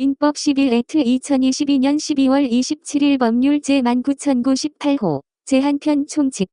민법 11애트 2022년 12월 27일 법률 제19918호 제1편 총칙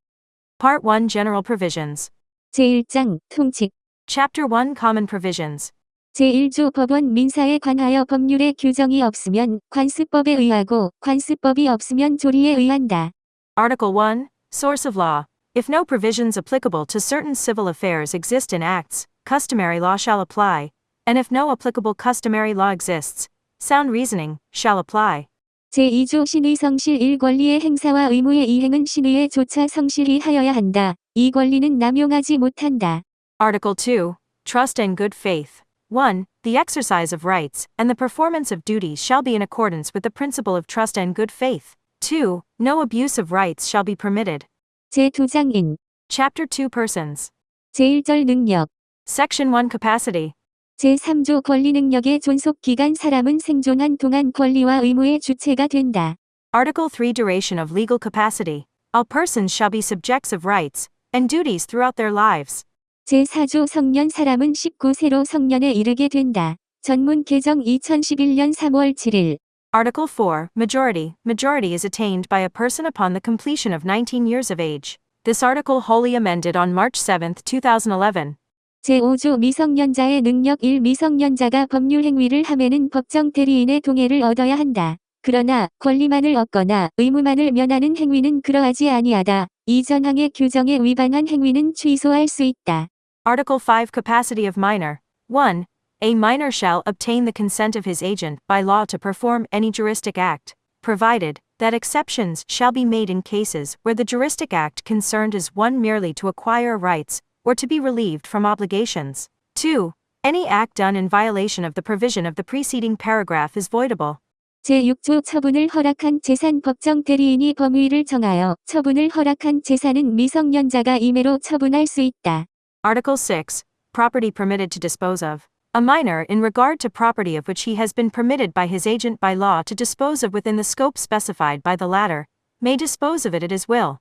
Part 1 General Provisions. 제1장 통칙 Chapter 1 Common Provisions. 제1조 법원 민사에 관하여 법률에 규정이 없으면 관습법에 의하고 관습법이 없으면 조리에 의한다. Article 1 Source of Law. If no provisions applicable to certain civil affairs exist in acts, customary law shall apply, and if no applicable customary law exists, sound reasoning shall apply. 제2조 신의 성실 1 권리의 행사와 의무의 이행은 신의에 조차 성실히 하여야 한다. 이 권리는 남용하지 못한다. Article 2 Trust and Good Faith. 1. The exercise of rights and the performance of duties shall be in accordance with the principle of trust and good faith. 2. No abuse of rights shall be permitted. 제2장인 Chapter 2 Persons. 제1절 능력 Section 1 Capacity. 제3조 권리 능력의 존속기간 사람은 생존한 동안 권리와 의무의 주체가 된다. Article 3 Duration of Legal Capacity. All persons shall be subjects of rights and duties throughout their lives. 제4조 성년 사람은 19세로 성년에 이르게 된다. 전문 개정 2011년 3월 7일. Article 4 Majority. Majority is attained by a person upon the completion of 19 years of age. This article wholly amended on March 7, 2011. 제5조 미성년자의 능력 1 미성년자가 법률 행위를 함에는 법정 대리인의 동의를 얻어야 한다. 그러나 권리만을 얻거나 의무만을 면하는 행위는 그러하지 아니하다. 이 전항의 규정에 위반한 행위는 취소할 수 있다. Article 5 Capacity of Minor. 1. A minor shall obtain the consent of his agent by law to perform any juristic act, provided that exceptions shall be made in cases where the juristic act concerned is one merely to acquire rights or to be relieved from obligations. 2. Any act done in violation of the provision of the preceding paragraph is voidable. 제6조 처분을 허락한 재산 법정 대리인이 범위를 정하여 처분을 허락한 재산은 미성년자가 임의로 처분할 수 있다. Article 6. Property permitted to dispose of. A minor in regard to property of which he has been permitted by his agent by law to dispose of within the scope specified by the latter, may dispose of it at his will.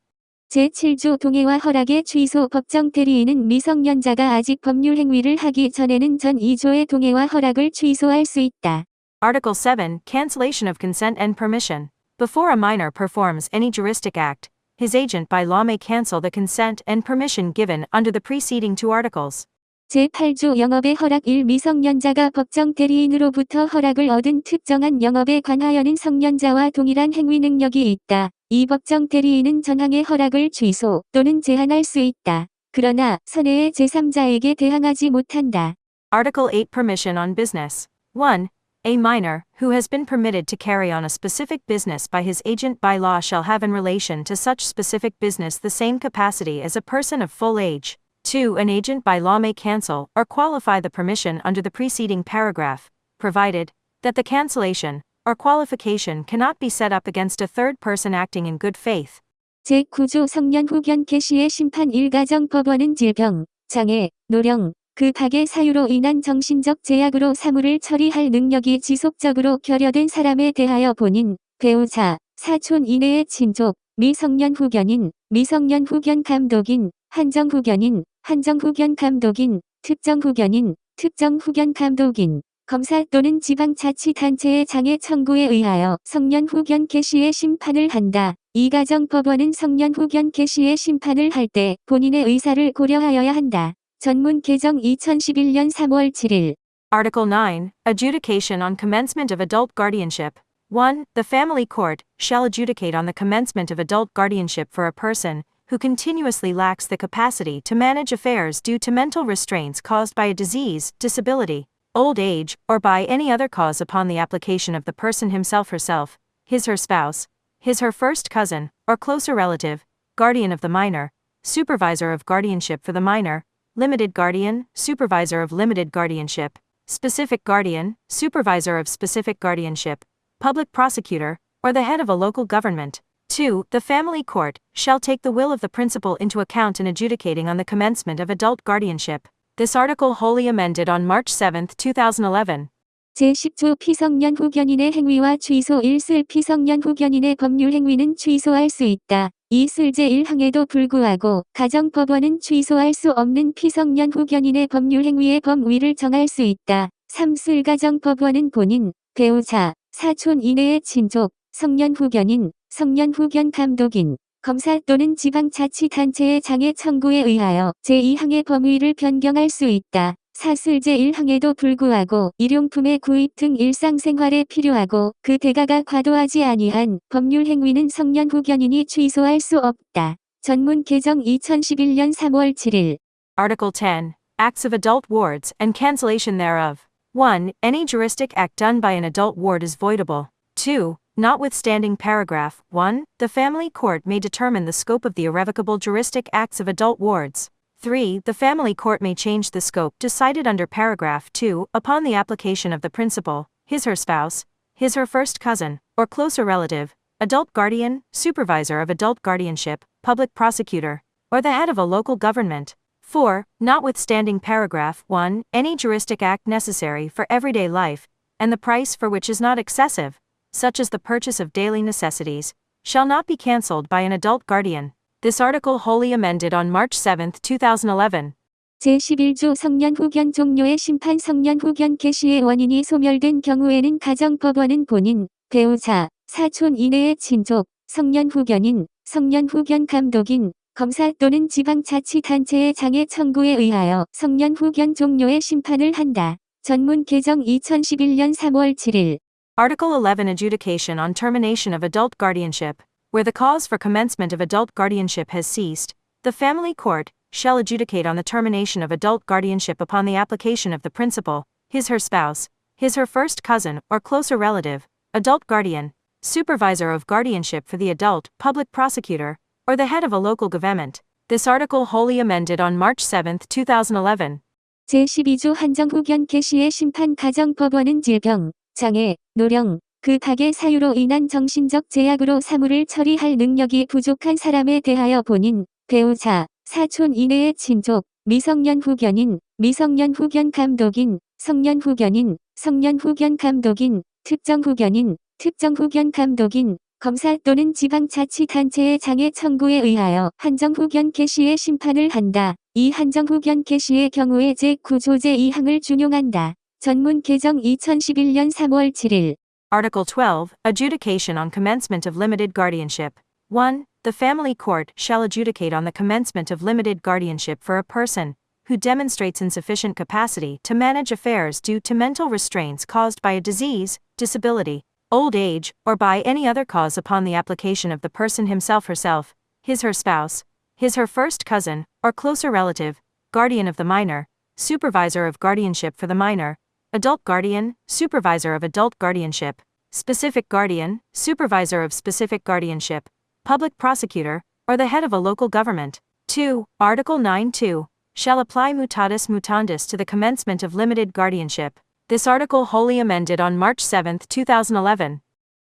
제7조 동의와 허락의 취소 법정 대리인은 미성년자가 아직 법률 행위를 하기 전에는 전 2조의 동의와 허락을 취소할 수 있다. Article 7 Cancellation of Consent and Permission. Before a minor performs any juristic act, his agent by law may cancel the consent and permission given under the preceding two articles. 제8조 영업의 허락 1 미성년자가 법정 대리인으로부터 허락을 얻은 특정한 영업에 관하여는 성년자와 동일한 행위 능력이 있다. 이 법정 대리인은 전항의 허락을 취소 또는 제한할 수 있다. 그러나 선외의 제3자에게 대항하지 못한다. Article 8 Permission on Business. 1. A minor, who has been permitted to carry on a specific business by his agent by law shall have in relation to such specific business the same capacity as a person of full age. 2. An agent by law may cancel or qualify the permission under the preceding paragraph, provided that the cancellation or qualification cannot be set up against a third person acting in good faith. 제9조 성년 후견 개시의 심판 일가정 법원은 질병, 장애, 노령, 그 각의 사유로 인한 정신적 제약으로 사무를 처리할 능력이 지속적으로 결여된 사람에 대하여 본인, 배우자, 사촌 이내의 친족, 미성년 후견인, 미성년 후견 감독인, 한정 후견인, 한정 후견 감독인, 특정 후견인, 특정 후견 감독인, 검사 또는 지방자치단체의 장애 청구에 의하여 성년 후견 개시의 심판을 한다. 이 가정 법원은 성년 후견 개시의 심판을 할 때 본인의 의사를 고려하여야 한다. 전문 개정 2011년 3월 7일. Article 9 Adjudication on Commencement of Adult Guardianship. 1. The family court shall adjudicate on the commencement of adult guardianship for a person who continuously lacks the capacity to manage affairs due to mental restraints caused by a disease, disability, old age, or by any other cause upon the application of the person himself herself, his/her spouse, his/her first cousin, or closer relative, guardian of the minor, supervisor of guardianship for the minor, limited guardian, supervisor of limited guardianship, specific guardian, supervisor of specific guardianship, public prosecutor, or the head of a local government. 2. The family court shall take the will of the principal into account in adjudicating on the commencement of adult guardianship. This article wholly amended on March 7, 2011. 제10조 피성년 후견인의 행위와 취소 1슬 피성년 후견인의 법률 행위는 취소할 수 있다. 2슬 제1항에도 불구하고 가정법원은 취소할 수 없는 피성년 후견인의 법률 행위의 범위를 정할 수 있다. 3슬 가정법원은 본인, 배우자, 사촌 이내의 친족, 성년 후견인, 성년 후견 감독인, 검사 또는 지방자치단체의 장애 청구에 의하여 제2항의 범위를 변경할 수 있다. 사슬 제1항에도 불구하고 일용품의 구입 등 일상생활에 필요하고 그 대가가 과도하지 아니한 법률 행위는 성년 후견인이 취소할 수 없다. 전문 개정 2011년 3월 7일. Article 10. Acts of adult wards and cancellation thereof. 1. Any juristic act done by an adult ward is voidable. 2. Notwithstanding paragraph 1, the family court may determine the scope of the irrevocable juristic acts of adult wards. 3. The family court may change the scope decided under paragraph 2 upon the application of the principal, his/her spouse, his/her first cousin, or closer relative, adult guardian, supervisor of adult guardianship, public prosecutor, or the head of a local government. 4. Notwithstanding paragraph 1, any juristic act necessary for everyday life, and the price for which is not excessive, such as the purchase of daily necessities, shall not be cancelled by an adult guardian. This article wholly amended on March 7, 2011. 제11조 성년 후견 종료의 심판 성년 후견 개시의 원인이 소멸된 경우에는 가정법원은 본인, 배우자, 사촌 이내의 친족, 성년 후견인, 성년 후견 감독인, 검사 또는 지방자치단체의 장애 청구에 의하여 성년 후견 종료의 심판을 한다. 전문 개정 2011년 3월 7일. Article 11 Adjudication on termination of adult guardianship. Where the cause for commencement of adult guardianship has ceased, the family court shall adjudicate on the termination of adult guardianship upon the application of the principal, his/her spouse, his/her first cousin or closer relative, adult guardian, supervisor of guardianship for the adult, public prosecutor, or the head of a local government. This article wholly amended on March 7, 2011. 제12조 한정 후견 개시의 심판 가정법원은 질병, 장애, 노령, 그 각의 사유로 인한 정신적 제약으로 사무를 처리할 능력이 부족한 사람에 대하여 본인, 배우자, 사촌 이내의 친족, 미성년 후견인, 미성년 후견 감독인, 성년 후견인, 성년 후견 감독인, 특정 후견인, 특정 후견 감독인, 검사 또는 지방자치단체의 장애 청구에 의하여 한정 후견 개시의 심판을 한다. 이 한정 후견 개시의 경우에 제9조 제2항을 준용한다. 전문 개정 2011년 3월 7일. Article 12, Adjudication on commencement of limited guardianship. 1. The family court shall adjudicate on the commencement of limited guardianship for a person who demonstrates insufficient capacity to manage affairs due to mental restraints caused by a disease, disability, old age, or by any other cause upon the application of the person himself/herself, his/her spouse, his/her first cousin, or closer relative, guardian of the minor, supervisor of guardianship for the minor, adult guardian, supervisor of adult guardianship, specific guardian, supervisor of specific guardianship, public prosecutor, or the head of a local government. 2. Article 9(2) shall apply mutatis mutandis to the commencement of limited guardianship. This article wholly amended on March 7, 2011.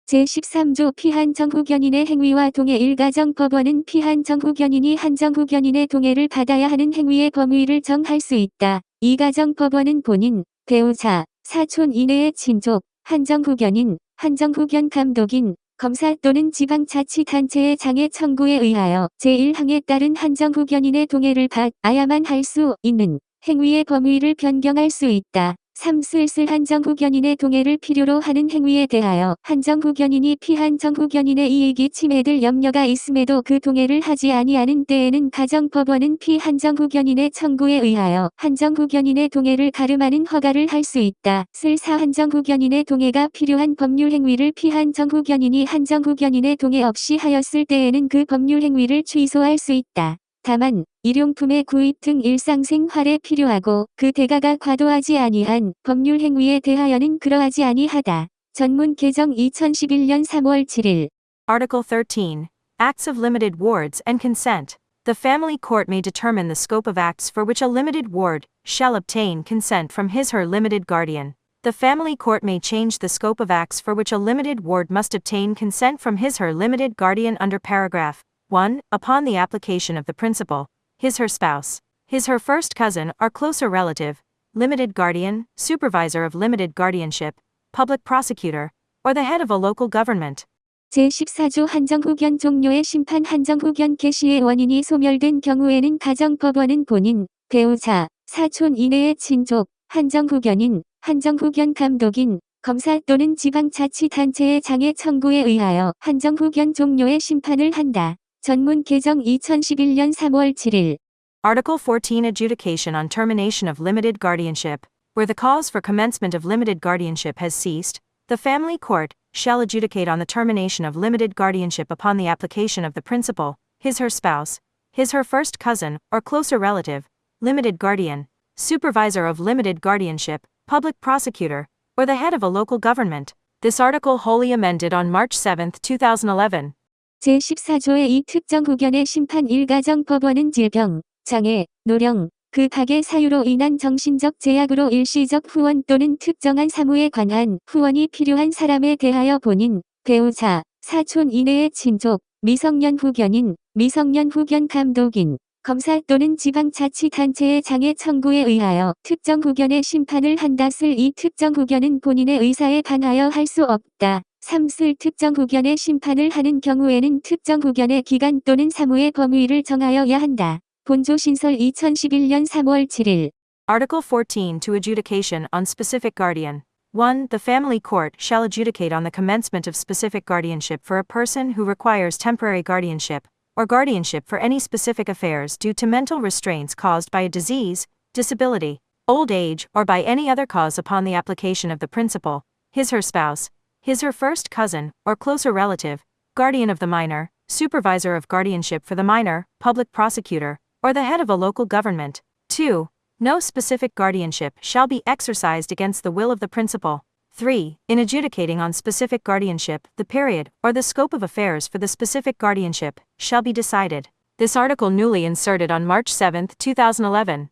제13조 피한정 후견인의 행위와 동해 일가정법원은 피한정 후견인이 한정 후견인의 동해를 받아야 하는 행위의 범위를 정할 수 있다. 이가정법원은 본인, 배우자, 사촌 이내의 친족, 한정 후견인, 한정 후견 감독인, 검사 또는 지방자치단체의 장애 청구에 의하여 제1항에 따른 한정 후견인의 동해를 받아야만 할 수 있는 행위의 범위를 변경할 수 있다. 3. 슬슬 한정 후견인의 동해를 필요로 하는 행위에 대하여 한정 후견인이 피한정 후견인의 이익이 침해될 염려가 있음에도 그 동해를 하지 아니하는 때에는 가정법원은 피한정 후견인의 청구에 의하여 한정 후견인의 동해를 가름하는 허가를 할 수 있다. 슬 4. 한정 후견인의 동해가 필요한 법률 행위를 피한정 후견인이 한정 후견인의 동해 없이 하였을 때에는 그 법률 행위를 취소할 수 있다. 다만 일용품의 구입 등 일상생활에 필요하고 그 대가가 과도하지 아니한 법률 행위에 대하여는 그러하지 아니하다. 전문 개정 2011년 3월 7일. Article 13. Acts of limited wards and consent. The family court may determine the scope of acts for which a limited ward shall obtain consent from his/her limited guardian. The family court may change the scope of acts for which a limited ward must obtain consent from his/her limited guardian under paragraph 1. Upon the application of the principal, his/her spouse, his/her first cousin or closer relative, limited guardian, supervisor of limited guardianship, public prosecutor, or the head of a local government. 제14조 한정 후견 종료의 심판 한정 후견 개시의 원인이 소멸된 경우에는 가정법원은 본인, 배우자, 사촌 이내의 친족, 한정 후견인, 한정 후견 감독인, 검사 또는 지방자치단체의 장애 청구에 의하여 한정 후견 종료의 심판을 한다. 전문 개정 2011년 3월 7일. Article 14 Adjudication on termination of limited guardianship. Where the cause for commencement of limited guardianship has ceased, the family court shall adjudicate on the termination of limited guardianship upon the application of the principal, his/her spouse, his/her first cousin or closer relative, limited guardian, supervisor of limited guardianship, public prosecutor, or the head of a local government. This article wholly amended on March 7, 2011. 제14조의 이 특정 후견의 심판 일가정 법원은 질병, 장애, 노령, 그 각의 사유로 인한 정신적 제약으로 일시적 후원 또는 특정한 사무에 관한 후원이 필요한 사람에 대하여 본인, 배우자, 사촌 이내의 친족, 미성년 후견인, 미성년 후견 감독인, 검사 또는 지방자치단체의 장애 청구에 의하여 특정 후견의 심판을 한다. 이 특정 후견은 본인의 의사에 반하여 할 수 없다. 3. 특정 후견의 심판을 하는 경우에는 특정 후견의 기간 또는 사무의 범위를 정하여야 한다. 본조 신설 2011년 3월 7일. Article 14 to adjudication on specific guardian. 1. The family court shall adjudicate on the commencement of specific guardianship for a person who requires temporary guardianship, or guardianship for any specific affairs due to mental restraints caused by a disease, disability, old age, or by any other cause upon the application of the principal, his/her spouse, his/her first cousin, or closer relative, guardian of the minor, supervisor of guardianship for the minor, public prosecutor, or the head of a local government. 2. No specific guardianship shall be exercised against the will of the principal. 3. In adjudicating on specific guardianship, the period, or the scope of affairs for the specific guardianship, shall be decided. This article newly inserted on March 7, 2011.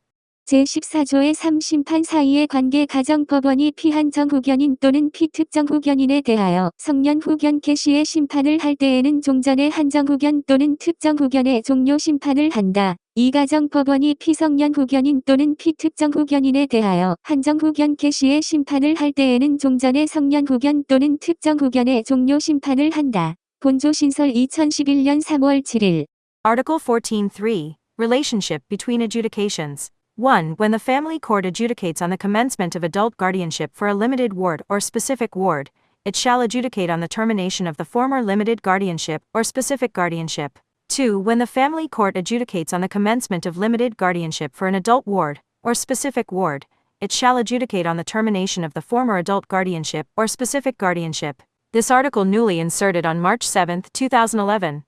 제14조의 3. 심판 사이의 관계 가정법원이 피한정 후견인 또는 피특정 후견인에 대하여 성년 후견 개시의 심판을 할 때에는 종전의 한정 후견 또는 특정 후견의 종료 심판을 한다. 이 가정법원이 피성년 후견인 또는 피특정 후견인에 대하여 한정 후견 개시의 심판을 할 때에는 종전의 성년 후견 또는 특정 후견의 종료 심판을 한다. 본조 신설 2011년 3월 7일. Article 14.3. Relationship between adjudications. 1. When the family court adjudicates on the commencement of adult guardianship for a limited ward or specific ward, it shall adjudicate on the termination of the former limited guardianship or specific guardianship. 2. When the family court adjudicates on the commencement of limited guardianship for an adult ward or specific ward, it shall adjudicate on the termination of the former adult guardianship or specific guardianship. This article newly inserted on March 7, 2011.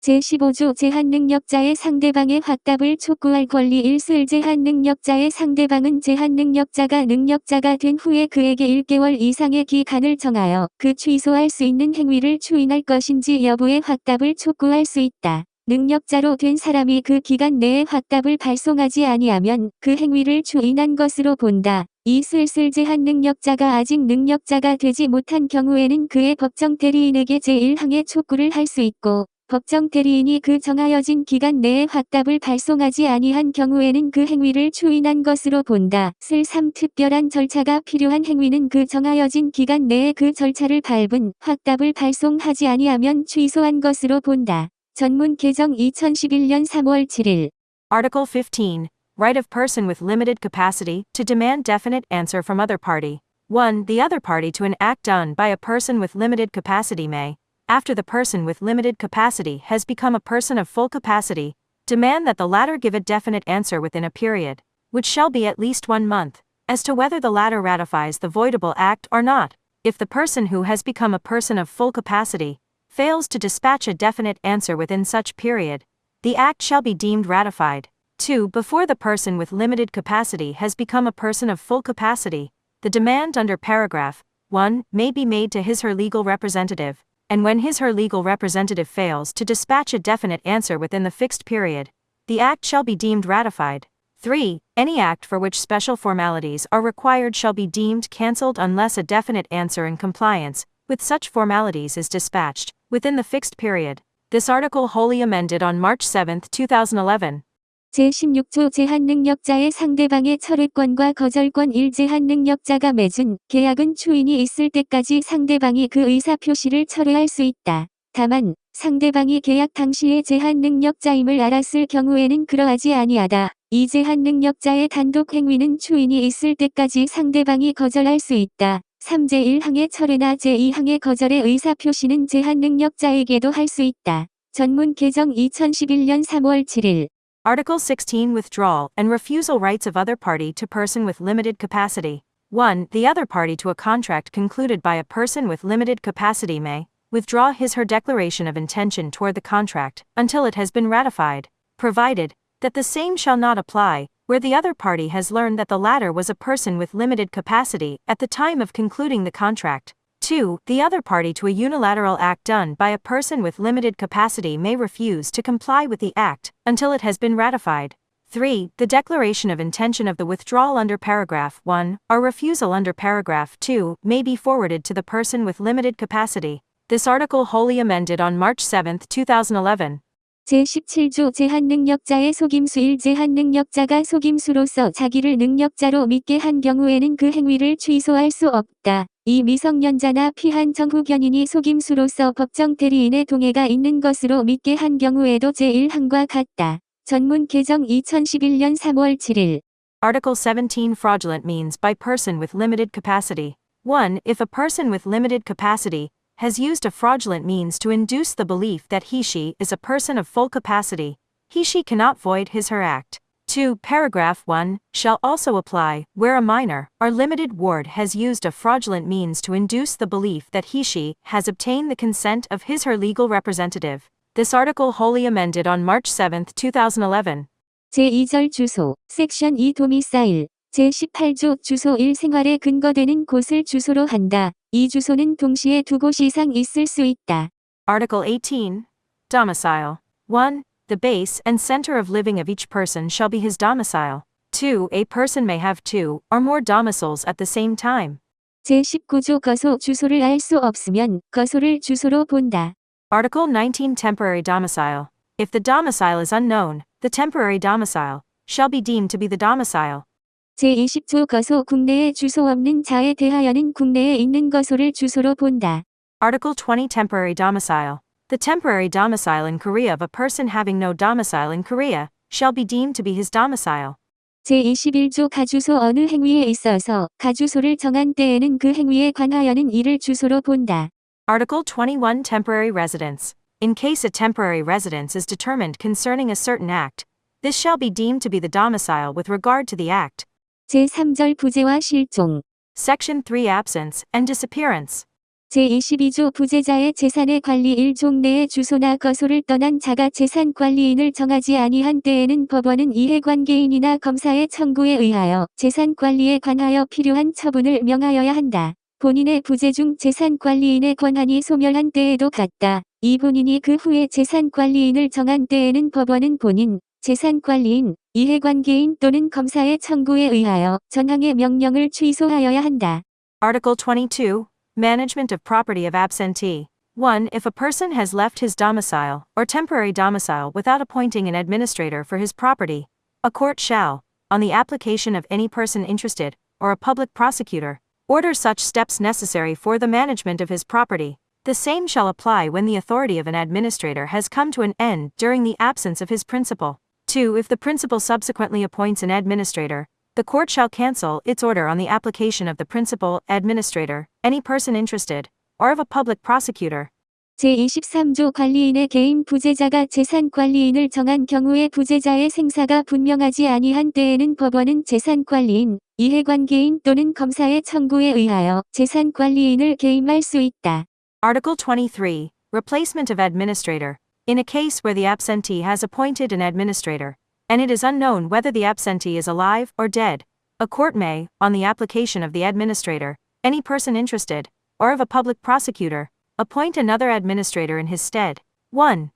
제15조 제한능력자의 상대방의 확답을 촉구할 권리 1. 제한능력자의 상대방은 제한능력자가 능력자가 된 후에 그에게 1개월 이상의 기간을 정하여 그 취소할 수 있는 행위를 추인할 것인지 여부의 확답을 촉구할 수 있다. 능력자로 된 사람이 그 기간 내에 확답을 발송하지 아니하면 그 행위를 추인한 것으로 본다. 2. 제한능력자가 아직 능력자가 되지 못한 경우에는 그의 법정 대리인에게 제1항의 촉구를 할 수 있고 법정 대리인이 그 정하여진 기간 내에 확답을 발송하지 아니한 경우에는 그 행위를 추인한 것으로 본다. 3. 특별한 절차가 필요한 행위는 그 정하여진 기간 내에 그 절차를 밟은 확답을 발송하지 아니하면 취소한 것으로 본다. 전문 개정 2011년 3월 7일. Article 15. Right of person with limited capacity to demand definite answer from other party. 1. The other party to an act done by a person with limited capacity may, after the person with limited capacity has become a person of full capacity, demand that the latter give a definite answer within a period, which shall be at least 1 month, as to whether the latter ratifies the voidable act or not. If the person who has become a person of full capacity fails to dispatch a definite answer within such period, the act shall be deemed ratified. 2. Before the person with limited capacity has become a person of full capacity, the demand under paragraph 1 may be made to his/her legal representative, and when his/her legal representative fails to dispatch a definite answer within the fixed period, the act shall be deemed ratified. 3. Any act for which special formalities are required shall be deemed cancelled unless a definite answer in compliance with such formalities is dispatched within the fixed period. This article wholly amended on March 7, 2011. 제16조 제한능력자의 상대방의 철회권과 거절권 1. 제한능력자가 맺은 계약은 추인이 있을 때까지 상대방이 그 의사표시를 철회할 수 있다. 다만 상대방이 계약 당시에 제한능력자임을 알았을 경우에는 그러하지 아니하다. 이 제한능력자의 단독 행위는 추인이 있을 때까지 상대방이 거절할 수 있다. 3 제1항의 철회나 제2항의 거절의 의사표시는 제한 능력자에게도 할 수 있다. 전문 개정 2011년 3월 7일. Article 16 Withdrawal and refusal rights of other party to person with limited capacity. 1. The other party to a contract concluded by a person with limited capacity may withdraw his/her declaration of intention toward the contract until it has been ratified, provided that the same shall not apply where the other party has learned that the latter was a person with limited capacity at the time of concluding the contract. 2. The other party to a unilateral act done by a person with limited capacity may refuse to comply with the act until it has been ratified. 3. The declaration of intention of the withdrawal under paragraph 1 or refusal under paragraph 2 may be forwarded to the person with limited capacity. This article wholly amended on March 7, 2011. 제17조 제한능력자의 속임수일 제한능력자가 속임수로서 자기를 능력자로 믿게 한 경우에는 그 행위를 취소할 수 없다. 이 미성년자나 피한 정후견인이 속임수로서 법정 대리인의 동의가 있는 것으로 믿게 한 경우에도 제1항과 같다. 전문 개정 2011년 3월 7일. Article 17 Fraudulent means by person with limited capacity. 1. If a person with limited capacity has used a fraudulent means to induce the belief that he/she is a person of full capacity, he/she cannot void his/her act. 2. Paragraph 1 shall also apply where a minor or limited ward has used a fraudulent means to induce the belief that he/she has obtained the consent of his/her legal representative. This article wholly amended on March 7, 2011. 제2절 주소, 섹션 2 도미사일, 제18조 주소 1 생활에 근거되는 곳을 주소로 한다. 이 주소는 동시에 두 곳 이상 있을 수 있다. Article 18. Domicile. 1. The base and center of living of each person shall be his domicile. 2. A person may have two or more domiciles at the same time. 제19조 거소 주소를 알 수 없으면 거소를 주소로 본다. Article 19 Temporary domicile. If the domicile is unknown, the temporary domicile shall be deemed to be the domicile. 제20조 거소 국내에 주소 없는 자에 대하여는 국내에 있는 거소를 주소로 본다. Article 20 Temporary domicile. The temporary domicile in Korea of a person having no domicile in Korea shall be deemed to be his domicile. 제21조 가주소 어느 행위에 있어서 가주소를 정한 때에는 그 행위에 관하여는 이를 주소로 본다. Article 21 Temporary residence. In case a temporary residence is determined concerning a certain act, this shall be deemed to be the domicile with regard to the act. 제3절 부재와 실종. Section 3 Absence and disappearance. 제22조 부재자의 재산의 관리 1종 내의 주소나 거소를 떠난 자가 재산 관리인을 정하지 아니한 때에는 법원은 이해관계인이나 검사의 청구에 의하여 재산 관리에 관하여 필요한 처분을 명하여야 한다. 본인의 부재 중 재산 관리인의 권한이 소멸한 때에도 같다. 이 본인이 그 후에 재산 관리인을 정한 때에는 법원은 본인, 재산 관리인, 이해관계인 또는 검사의 청구에 의하여 전항의 명령을 취소하여야 한다. Article 22. Management of property of absentee. 1. If a person has left his domicile or temporary domicile without appointing an administrator for his property, a court shall, on the application of any person interested, or a public prosecutor, order such steps necessary for the management of his property. The same shall apply when the authority of an administrator has come to an end during the absence of his principal. 2. If the principal subsequently appoints an administrator, the court shall cancel its order on the application of the principal, administrator, any person interested, or of a public prosecutor. 제23조 관리인의 개인 부재자가 재산 관리인을 정한 경우에 부재자의 생사가 분명하지 아니한 때에는 법원은 재산 관리인, 이해관계인 또는 검사의 청구에 의하여 재산 관리인을 개임할 수 있다. Article 23. Replacement of administrator. In a case where the absentee has appointed an administrator, and it is unknown whether the absentee is alive or dead, a court may, on the application of the administrator, any person interested, or of a public prosecutor, appoint another administrator in his stead. 1.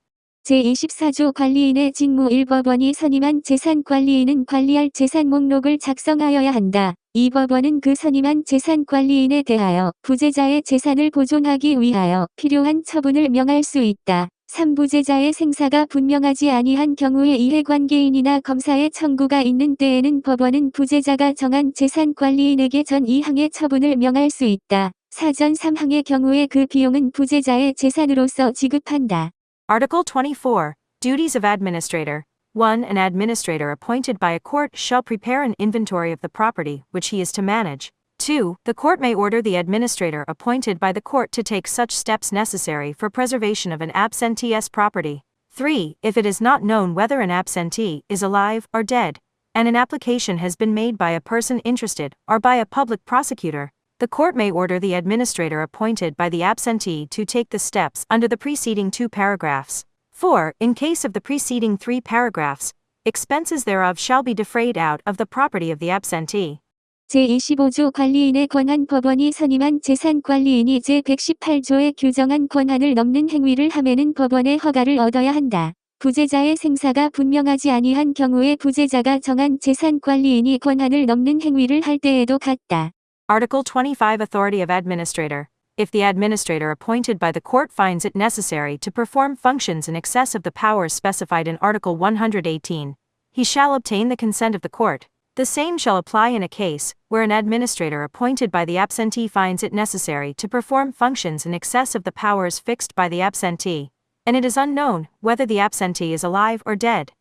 제24조 관리인의 직무 1. 법원이 선임한 재산 관리인은 관리할 재산 목록을 작성하여야 한다. 이 법원은 그 선임한 재산 관리인에 대하여 부재자의 재산을 보존하기 위하여 필요한 처분을 명할 수 있다. 3. 부재자의 생사가 분명하지 아니한 경우에 이해관계인이나 검사의 청구가 있는 때에는 법원은 부재자가 정한 재산 관리인에게 전 2항의 처분을 명할 수 있다. 사전 3항의 경우에 그 비용은 부재자의 재산으로서 지급한다. Article 24. Duties of administrator. 1. An administrator appointed by a court shall prepare an inventory of the property which he is to manage. 2. The court may order the administrator appointed by the court to take such steps necessary for preservation of an absentee's property. 3. If it is not known whether an absentee is alive or dead, and an application has been made by a person interested or by a public prosecutor, the court may order the administrator appointed by the absentee to take the steps under the preceding 2 paragraphs. 4. In case of the preceding 3 paragraphs, expenses thereof shall be defrayed out of the property of the absentee. 제25조 관리인의 권한 법원이 선임한 재산관리인이 제118조에 규정한 권한을 넘는 행위를 하면은 법원의 허가를 얻어야 한다. 부재자의 생사가 분명하지 아니한 경우에 부재자가 정한 재산관리인이 권한을 넘는 행위를 할 때에도 같다. Article 25 Authority of Administrator. If the administrator appointed by the court finds it necessary to perform functions in excess of the powers specified in Article 118, he shall obtain the consent of the court. The same shall apply in a case where an administrator appointed by the absentee finds it necessary to perform functions in excess of the powers fixed by the absentee, and it is unknown whether the absentee is alive or dead.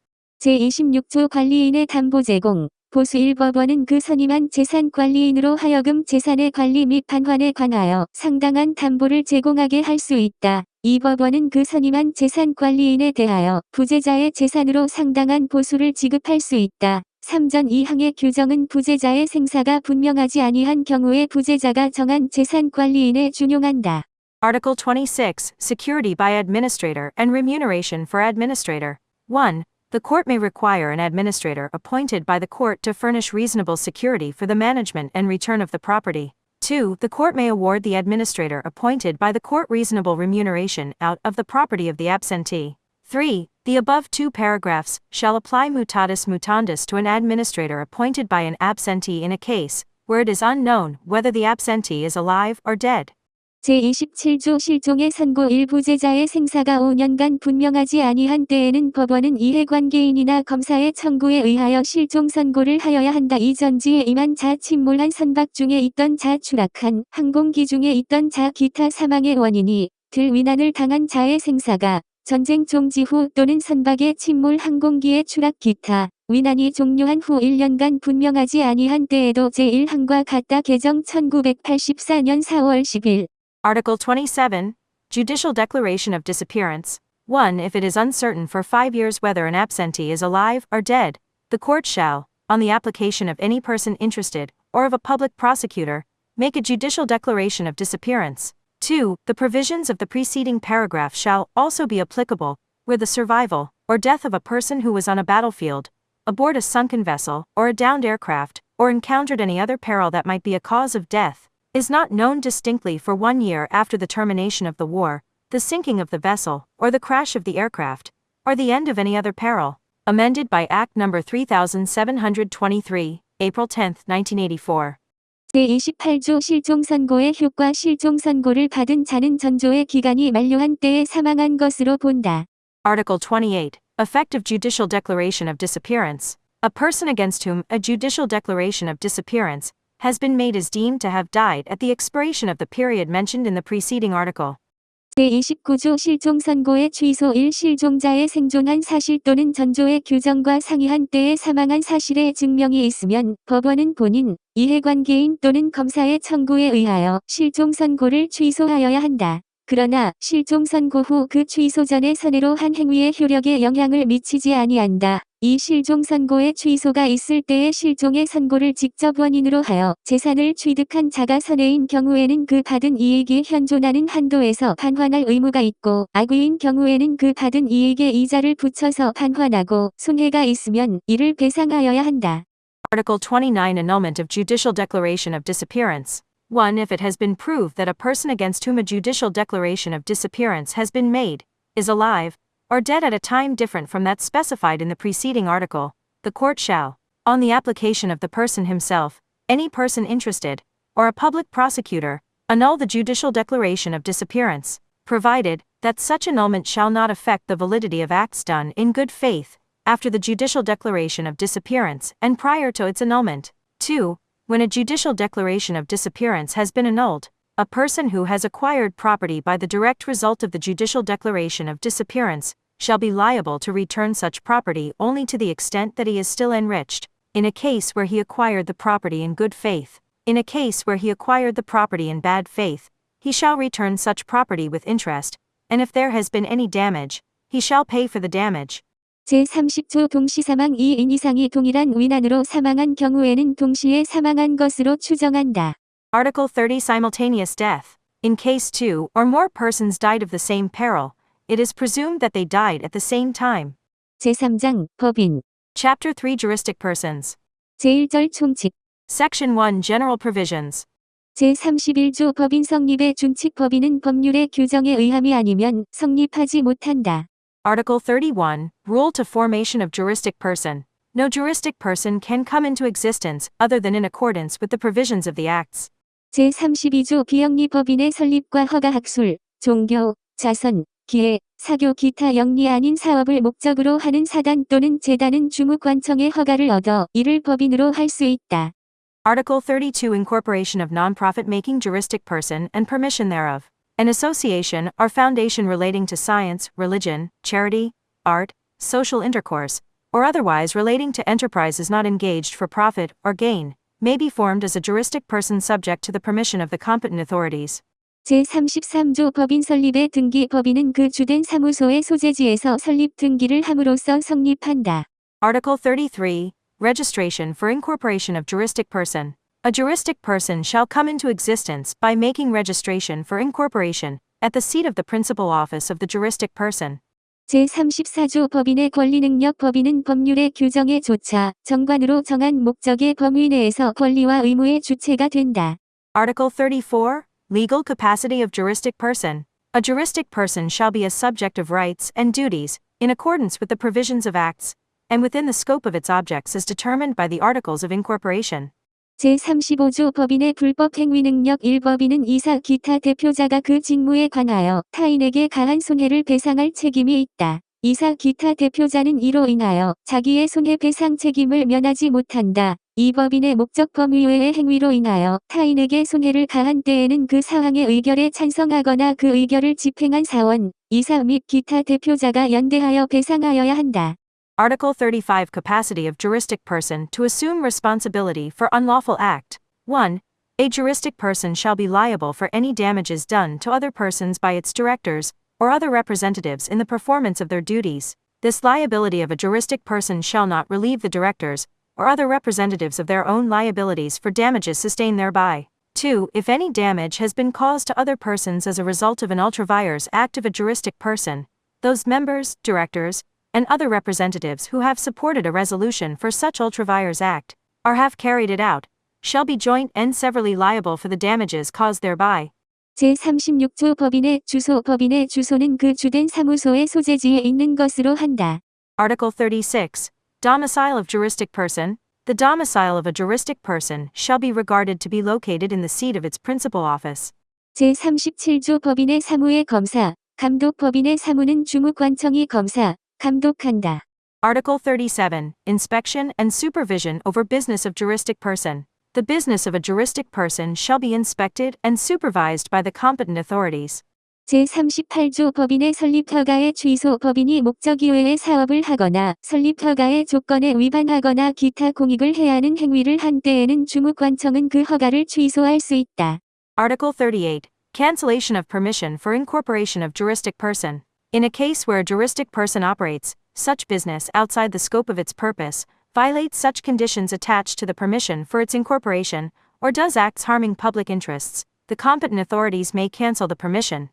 제26조 관리인의 담보 제공. 보수1 법원은 그 선임한 재산관리인으로 하여금 재산의 관리 및 반환에 관하여 상당한 담보를 제공하게 할 수 있다. 이 법원은 그 선임한 재산관리인에 대하여 부재자의 재산으로 상당한 보수를 지급할 수 있다. 3전 2항의 규정은 부재자의 생사가 분명하지 아니한 경우에 부재자가 정한 재산관리인에 준용한다. Article 26, Security by Administrator and Remuneration for Administrator. 1. The court may require an administrator appointed by the court to furnish reasonable security for the management and return of the property. 2. The court may award the administrator appointed by the court reasonable remuneration out of the property of the absentee. 3. The above 2 paragraphs shall apply mutatis mutandis to an administrator appointed by an absentee in a case where it is unknown whether the absentee is alive or dead. 제27조 실종의 선고 부재자의 생사가 5년간 분명하지 아니한 때에는 법원은 이해관계인이나 검사의 청구에 의하여 실종 선고를 하여야 한다. 이 전지에 임한 자 침몰한 선박 중에 있던 자 추락한 항공기 중에 있던 자 기타 사망의 원인이 들 위난을 당한 자의 생사가 전쟁 종지 후 또는 선박의 침몰 항공기의 추락 기타 위난이 종료한 후 1년간 분명하지 아니한 때에도 제1항과 같다. 개정 1984년 4월 10일. Article 27, Judicial Declaration of Disappearance. 1. If it is uncertain for 5 years whether an absentee is alive or dead, the court shall, on the application of any person interested, or of a public prosecutor, make a judicial declaration of disappearance. 2. The provisions of the preceding paragraph shall also be applicable where the survival or death of a person who was on a battlefield, aboard a sunken vessel or a downed aircraft, or encountered any other peril that might be a cause of death, is not known distinctly for 1 year after the termination of the war, the sinking of the vessel, or the crash of the aircraft, or the end of any other peril. Amended by Act No. 3723, April 10, 1984. 제28조 실종선고의 효과 실종선고를 받은 자는 전조의 기간이 만료한 때에 사망한 것으로 본다. Article 28. Effective Judicial Declaration of Disappearance. A person against whom a judicial declaration of disappearance has been made is deemed to have died at the expiration of the period mentioned in the preceding article. 제29조 실종선고의 취소 1. 실종자의 생존한 사실 또는 전조의 규정과 상이한 때에 사망한 사실의 증명이 있으면 법원은 본인, 이해관계인 또는 검사의 청구에 의하여 실종선고를 취소하여야 한다. 그러나 실종선고 후 그 취소 전에 선회로 한 행위의 효력에 영향을 미치지 아니한다. 이 실종선고의 취소가 있을 때에 실종의 선고를 직접 원인으로 하여 재산을 취득한 자가 선회인 경우에는 그 받은 이익이 현존하는 한도에서 반환할 의무가 있고 악의인 경우에는 그 받은 이익에 이자를 붙여서 반환하고 손해가 있으면 이를 배상하여야 한다. Article 29 Annulment of Judicial Declaration of Disappearance. 1. If it has been proved that a person against whom a judicial declaration of disappearance has been made is alive or dead at a time different from that specified in the preceding article, the court shall, on the application of the person himself, any person interested, or a public prosecutor, annul the judicial declaration of disappearance, provided that such annulment shall not affect the validity of acts done in good faith after the judicial declaration of disappearance and prior to its annulment. 2. When a judicial declaration of disappearance has been annulled, a person who has acquired property by the direct result of the judicial declaration of disappearance shall be liable to return such property only to the extent that he is still enriched, in a case where he acquired the property in good faith. In a case where he acquired the property in bad faith, he shall return such property with interest, and if there has been any damage, he shall pay for the damage. 제30조 동시사망 2인 이상이 동일한 위난으로 사망한 경우에는 동시에 사망한 것으로 추정한다. Article 30 Simultaneous death. In case two or more persons died of the same peril, it is presumed that they died at the same time. 제3장 법인 Chapter 3 Juristic persons. 제1절 총칙 Section 1 General provisions. 제31조 법인 성립의 준칙 법인은 법률의 규정에 의함이 아니면 성립하지 못한다. Article 31 Rule to formation of juristic person. No juristic person can come into existence other than in accordance with the provisions of the acts. 제32조 비영리 법인의 설립과 허가 학술, 종교, 자선, 기회, 사교 기타 영리 아닌 사업을 목적으로 하는 사단 또는 재단은 주무관청의 허가를 얻어 이를 법인으로 할 수 있다. Article 32 Incorporation of non-profit making juristic person and permission thereof. An association or foundation relating to science, religion, charity, art, social intercourse, or otherwise relating to enterprises not engaged for profit or gain, may be formed as a juristic person subject to the permission of the competent authorities. 제33조 법인 설립의 등기 법인은 그 주된 사무소의 소재지에서 설립 등기를 함으로써 성립한다. Article 33 Registration for incorporation of juristic person. A juristic person shall come into existence by making registration for incorporation at the seat of the principal office of the juristic person. 제34조 법인의 권리능력 법인은 법률의 규정에 조차 정관으로 정한 목적의 범위 내에서 권리와 의무의 주체가 된다. Article 34 Legal capacity of juristic person. A juristic person shall be a subject of rights and duties in accordance with the provisions of acts and within the scope of its objects as determined by the articles of incorporation. 제35조 법인의 불법 행위 능력 1법인은 이사 기타 대표자가 그 직무에 관하여 타인에게 가한 손해를 배상할 책임이 있다. 이사 기타 대표자는 이로 인하여 자기의 손해배상 책임을 면하지 못한다. 이 법인의 목적 범위 외의 행위로 인하여 타인에게 손해를 가한 때에는 그 사항의 의결에 찬성하거나 그 의결을 집행한 사원, 이사 및 기타 대표자가 연대하여 배상하여야 한다. Article 35 Capacity of juristic person to assume responsibility for unlawful act. 1. A juristic person shall be liable for any damages done to other persons by its directors or other representatives in the performance of their duties. This liability of a juristic person shall not relieve the directors or other representatives of their own liabilities for damages sustained thereby. 2. If any damage has been caused to other persons as a result of an ultra-vires act of a juristic person, those members, directors, and other representatives who have supported a resolution for such ultra-vires act, or have carried it out, shall be joint and severally liable for the damages caused thereby. 제36조 법인의 주소는 그 주된 사무소의 소재지에 있는 것으로 한다. Article 36. Domicile of juristic person. The domicile of a juristic person shall be regarded to be located in the seat of its principal office. 제37조 법인의 사무의 검사, 감독 법인의 사무는 주무관청이 검사, 감독한다. Article 37. Inspection and supervision over business of juristic person. The business of a juristic person shall be inspected and supervised by the competent authorities. 제38조 법인의 설립허가의 취소 법인이 목적 이외의 사업을 하거나 설립허가의 조건에 위반하거나 기타 공익을 해하는 행위를 한 때에는 주무관청은 그 허가를 취소할 수 있다. Article 38. Cancellation of permission for incorporation of juristic person. In a case where a juristic person operates such business outside the scope of its purpose, violates such conditions attached to the permission for its incorporation, or does acts harming public interests, the competent authorities may cancel the permission.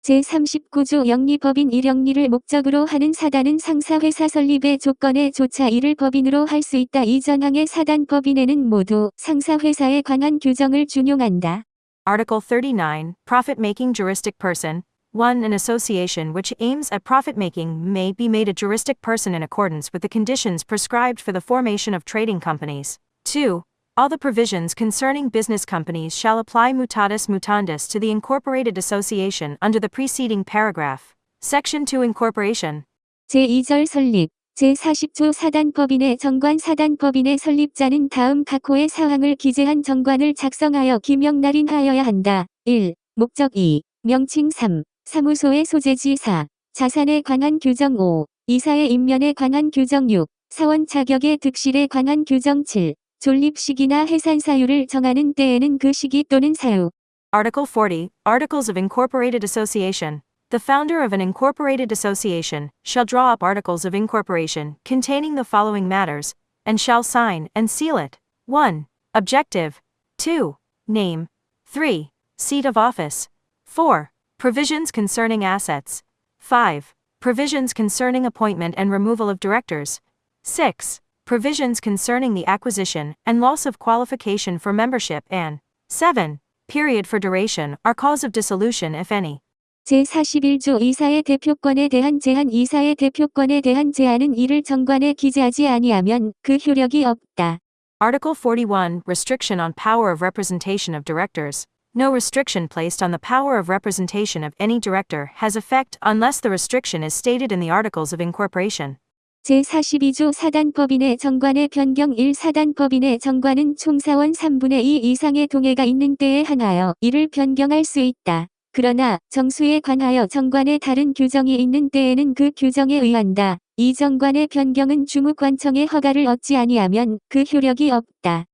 제39조 영리법인 일영리를 목적으로 하는 사단은 상사회사 설립의 조건에 조차 이를 법인으로 할 수 있다. 이 전항의 사단법인에는 모두 상사회사에 관한 규정을 준용한다. Article 39. Profit-making juristic person. 1. An association which aims at profit-making may be made a juristic person in accordance with the conditions prescribed for the formation of trading companies. 2. All the provisions concerning business companies shall apply mutatis mutandis to the incorporated association under the preceding paragraph. Section 2 Incorporation. 제2절 설립. 제40조 사단법인의 정관 사단법인의 설립자는 다음 각 호의 사항을 기재한 정관을 작성하여 기명날인하여야 한다. 1. 목적 2. 명칭 3. 사무소의 소재지 4. 자산에 관한 규정 5. 이사의 임면에 관한 규정 6. 사원 자격의 득실에 관한 규정 7. 존립 시기나 해산 사유를 정하는 때에는 그 시기 또는 사유. Article 40, Articles of Incorporated Association. The founder of an incorporated association shall draw up articles of incorporation containing the following matters, and shall sign and seal it. 1. Objective. 2. Name. 3. Seat of office. 4. Provisions concerning assets. 5. Provisions concerning appointment and removal of directors. 6. Provisions concerning the acquisition and loss of qualification for membership and 7. Period for duration or cause of dissolution if any. 제41조 이사의 대표권에 대한 제한 이사의 대표권에 대한 제한은 이를 정관에 기재하지 아니하면 그 효력이 없다. Article 41, Restriction on Power of Representation of Directors. No restriction placed on the power of representation of any director has effect unless the restriction is stated in the Articles of Incorporation. 제42조 사단법인의 정관의 변경 1 사단법인의 정관은 총사원 3분의 2 이상의 동의가 있는 때에 한하여 이를 변경할 수 있다. 그러나 정수에 관하여 정관에 다른 규정이 있는 때에는 그 규정에 의한다. 이 정관의 변경은 주무관청의 허가를 얻지 아니하면 그 효력이 없다.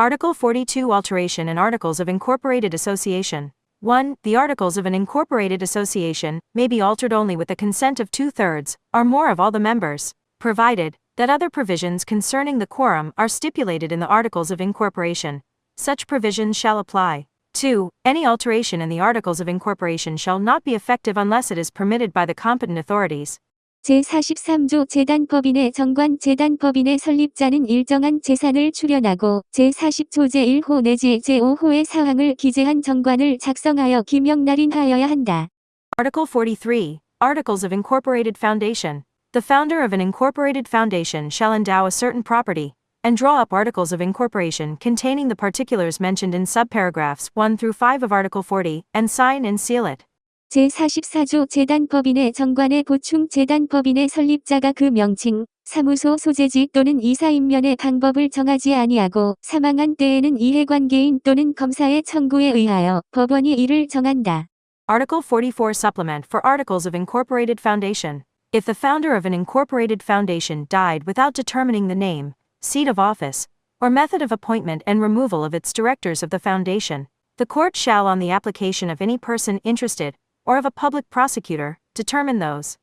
Article 42 Alteration in Articles of Incorporated Association. 1. The articles of an incorporated association may be altered only with the consent of 2/3 or more of all the members, provided that other provisions concerning the quorum are stipulated in the Articles of Incorporation. Such provisions shall apply. 2. Any alteration in the Articles of Incorporation shall not be effective unless it is permitted by the competent authorities. 제43조 재단법인의 정관 재단법인의 설립자는 일정한 재산을 출연하고 제40조 제1호 내지 제5호의 사항을 기재한 정관을 작성하여 기명날인하여야 한다. Article 43. Articles of Incorporated Foundation. The founder of an incorporated foundation shall endow a certain property, and draw up articles of incorporation containing the particulars mentioned in subparagraphs 1 through 5 of Article 40, and sign and seal it. 제44조 재단법인의 정관의 보충 재단법인의 설립자가 그 명칭, 사무소 소재지 또는 이사 임면의 방법을 정하지 아니하고 사망한 때에는 이해관계인 또는 검사의 청구에 의하여 법원이 이를 정한다. Article 44 Supplement for Articles of Incorporated Foundation. If the founder of an incorporated foundation died without determining the name, seat of office, or method of appointment and removal of its directors of the foundation, the court shall on the application of any person interested, or of a public prosecutor, determine those.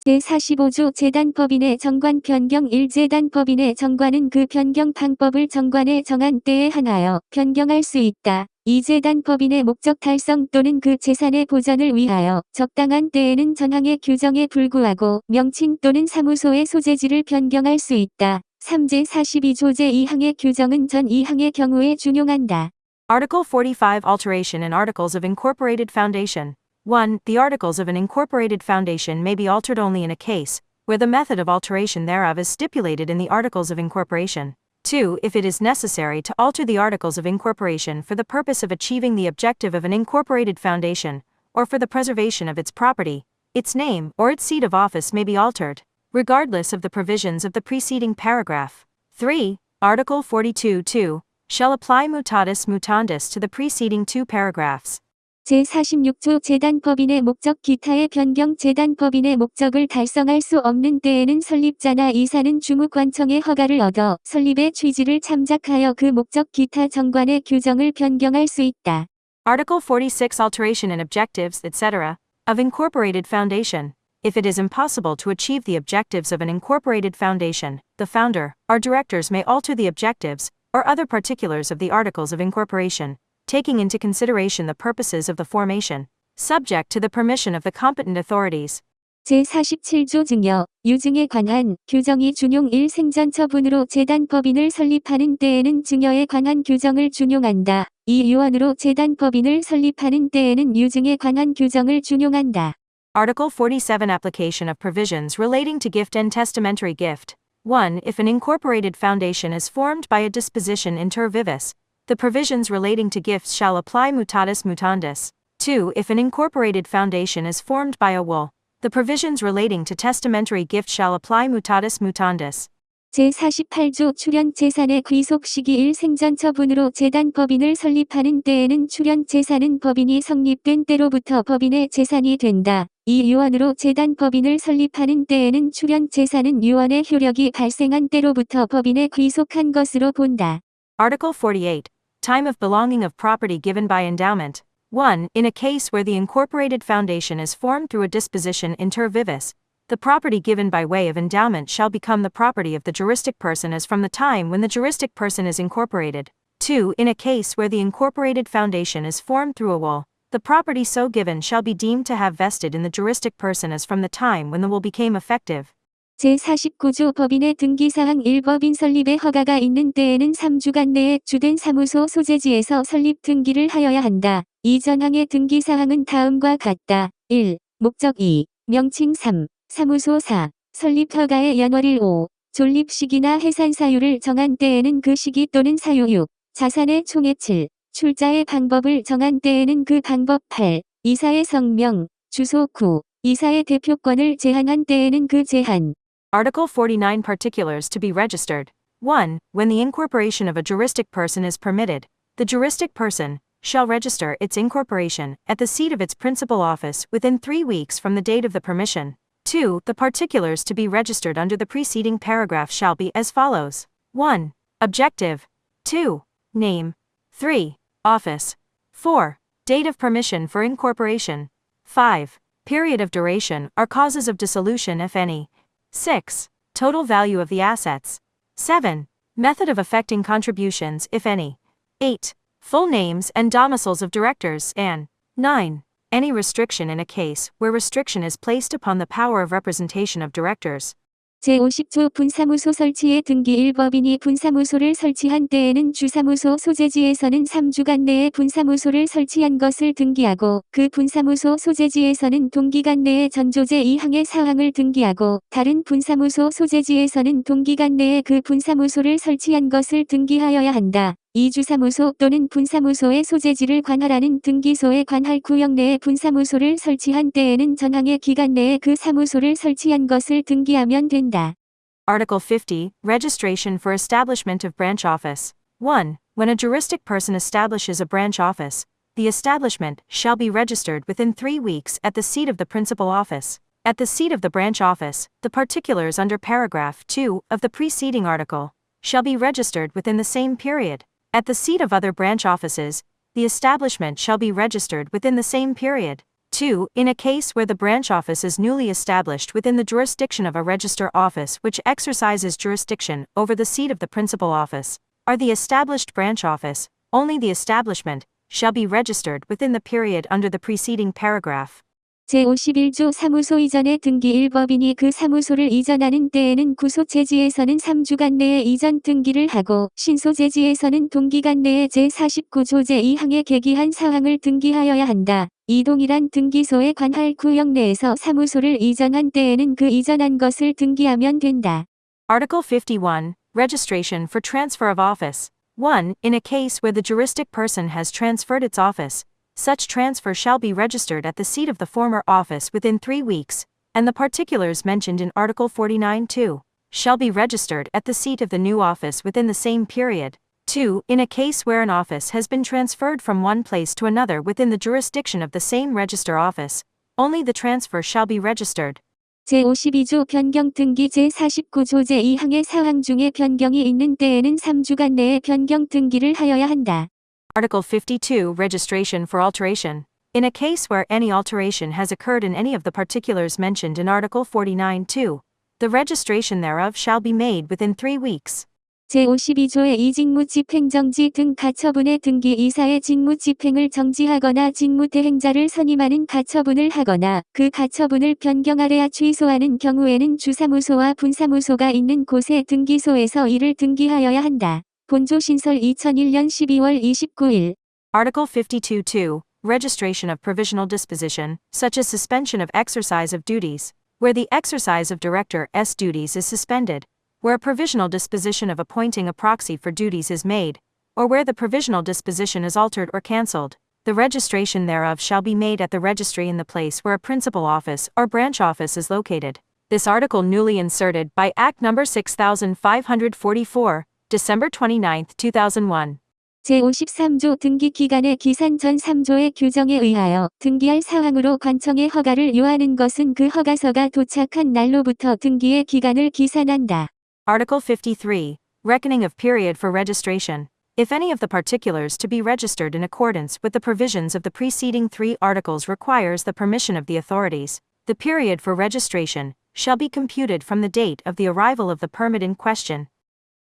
제45조 재단법인의 정관 변경 1 재단법인의 정관은 그 변경 방법을 정관에 정한 때에 한하여 변경할 수 있다. 이 재단법인의 목적 달성 또는 그 재산의 보전을 위하여 적당한 때에는 전항의 규정에 불구하고 명칭 또는 사무소의 소재지를 변경할 수 있다. 3제 42조 제2항의 규정은 전 2항의 경우에 준용한다. Article 45 Alteration in Articles of Incorporated Foundation. 1. The articles of an incorporated foundation may be altered only in a case where the method of alteration thereof is stipulated in the Articles of Incorporation. 2. If it is necessary to alter the Articles of Incorporation for the purpose of achieving the objective of an incorporated foundation, or for the preservation of its property, its name or its seat of office may be altered, regardless of the provisions of the preceding paragraph. 3. Article 42(2) shall apply mutatis mutandis to the preceding two paragraphs. 제46조 재단법인의 목적 기타의 변경 재단법인의 목적을 달성할 수 없는 때에는 설립자나 이사는 주무관청의 허가를 얻어 설립의 취지를 참작하여 그 목적 기타 정관의 규정을 변경할 수 있다. Article 46 Alteration in Objectives, etc., of Incorporated Foundation. If it is impossible to achieve the objectives of an incorporated foundation, the founder or directors may alter the objectives or other particulars of the Articles of Incorporation, taking into consideration the purposes of the formation, subject to the permission of the competent authorities. 제47조 증여, 유증에 관한 규정이 준용 1 생전 처분으로 재단법인을 설립하는 때에는 증여에 관한 규정을 준용한다. 2 유언으로 재단법인을 설립하는 때에는 유증에 관한 규정을 준용한다. Article 47 Application of Provisions relating to Gift and Testamentary Gift. 1. If an incorporated foundation is formed by a disposition inter vivos, the provisions relating to gifts shall apply mutatis mutandis. 2. If an incorporated foundation is formed by a will, the provisions relating to testamentary gift shall apply mutatis mutandis. 제48조 출연 재산의 귀속 시기 1 생전 처분으로 재단법인을 설립하는 때에는 출연 재산은 법인이 성립된 때로부터 법인의 재산이 된다. 2 유언으로 재단법인을 설립하는 때에는 출연 재산은 유언의 효력이 발생한 때로부터 법인에 귀속한 것으로 본다. Article 48. Time of belonging of property given by endowment. 1. In a case where the incorporated foundation is formed through a disposition inter vivus, the property given by way of endowment shall become the property of the juristic person as from the time when the juristic person is incorporated. 2. In a case where the incorporated foundation is formed through a will, the property so given shall be deemed to have vested in the juristic person as from the time when the will became effective. 제49조 법인의 등기사항 1 법인 설립의 허가가 있는 때에는 3주간 내에 주된 사무소 소재지에서 설립 등기를 하여야 한다. 이 전항의 등기사항은 다음과 같다. 1. 목적 2. 명칭 3. 사무소 4. 설립 허가의 연월일 5. 존립 시기나 해산 사유를 정한 때에는 그 시기 또는 사유 6. 자산의 총액 7. 출자의 방법을 정한 때에는 그 방법 8. 이사의 성명, 주소 9. 이사의 대표권을 제한한 때에는 그 제한. Article 49. Particulars to be registered. 1. When the incorporation of a juristic person is permitted, the juristic person shall register its incorporation at the seat of its principal office within 3 weeks from the date of the permission. 2. The particulars to be registered under the preceding paragraph shall be as follows. 1. Objective. 2. Name. 3. Office. 4. Date of permission for incorporation. 5. Period of duration or causes of dissolution if any. 6. Total value of the assets. 7. Method of effecting contributions if any. 8. Full names and domiciles of directors and 9. Any restriction in a case where restriction is placed upon the power of representation of directors. 제50조 분사무소 설치의 등기 1법인이 분사무소를 설치한 때에는 주사무소 소재지에서는 3주간 내에 분사무소를 설치한 것을 등기하고 그 분사무소 소재지에서는 동기간 내에 전조제 2항의 사항을 등기하고 다른 분사무소 소재지에서는 동기간 내에 그 분사무소를 설치한 것을 등기하여야 한다. 이 주사무소 또는 분사무소의 소재지를 관할하는 등기소의 관할 구역 내에 분사무소를 설치한 때에는 전항의 기간 내에 그 사무소를 설치한 것을 등기하면 된다. Article 50. Registration for establishment of branch office. 1. When a juristic person establishes a branch office, the establishment shall be registered within 3 weeks at the seat of the principal office. At the seat of the branch office, the particulars under paragraph 2 of the preceding article shall be registered within the same period. At the seat of other branch offices, the establishment shall be registered within the same period. 2. In a case where the branch office is newly established within the jurisdiction of a register office which exercises jurisdiction over the seat of the principal office, or the established branch office, only the establishment shall be registered within the period under the preceding paragraph. 제51조 사무소 이전의 등기 1법인이 그 사무소를 이전하는 때에는 구소재지에서는 3주간 내에 이전 등기를 하고 신소재지에서는 동기간 내에 제49조 제2항에 계기한 사항을 등기하여야 한다. 이 동일한 등기소의 관할 구역 내에서 사무소를 이전한 때에는 그 이전한 것을 등기하면 된다. Article 51. Registration for transfer of office. 1. In a case where the juristic person has transferred its office, such transfer shall be registered at the seat of the former office within 3 weeks, and the particulars mentioned in Article 49(2) shall be registered at the seat of the new office within the same period. 2. In a case where an office has been transferred from one place to another within the jurisdiction of the same register office, only the transfer shall be registered. 제52조 변경 등기 제49조 제2항의 사항 중에 변경이 있는 때에는 3주간 내에 변경 등기를 하여야 한다. Article 52. Registration for alteration. In a case where any alteration has occurred in any of the particulars mentioned in Article 49(2), the registration thereof shall be made within 3 weeks. 제52조의 이직무 집행정지 등 가처분의 등기 이사의 직무 집행을 정지하거나 직무 대행자를 선임하는 가처분을 하거나 그 가처분을 변경하래야 취소하는 경우에는 주사무소와 분사무소가 있는 곳의 등기소에서 이를 등기하여야 한다. 본조 신설 2001년 12월 29일. Article 52(2). Registration of provisional disposition, such as suspension of exercise of duties, where the exercise of director's duties is suspended, where a provisional disposition of appointing a proxy for duties is made, or where the provisional disposition is altered or cancelled, the registration thereof shall be made at the registry in the place where a principal office or branch office is located. This article newly inserted by Act No. 6544, December 29, 2001. 제53조 등기기간의 기산 전 3조의 규정에 의하여 등기할 사항으로 관청에 허가를 요하는 것은 그 허가서가 도착한 날로부터 등기의 기간을 기산한다. Article 53. Reckoning of period for registration. if any of the particulars to be registered in accordance with the provisions of the preceding 3 articles requires the permission of the authorities, the period for registration shall be computed from the date of the arrival of the permit in question.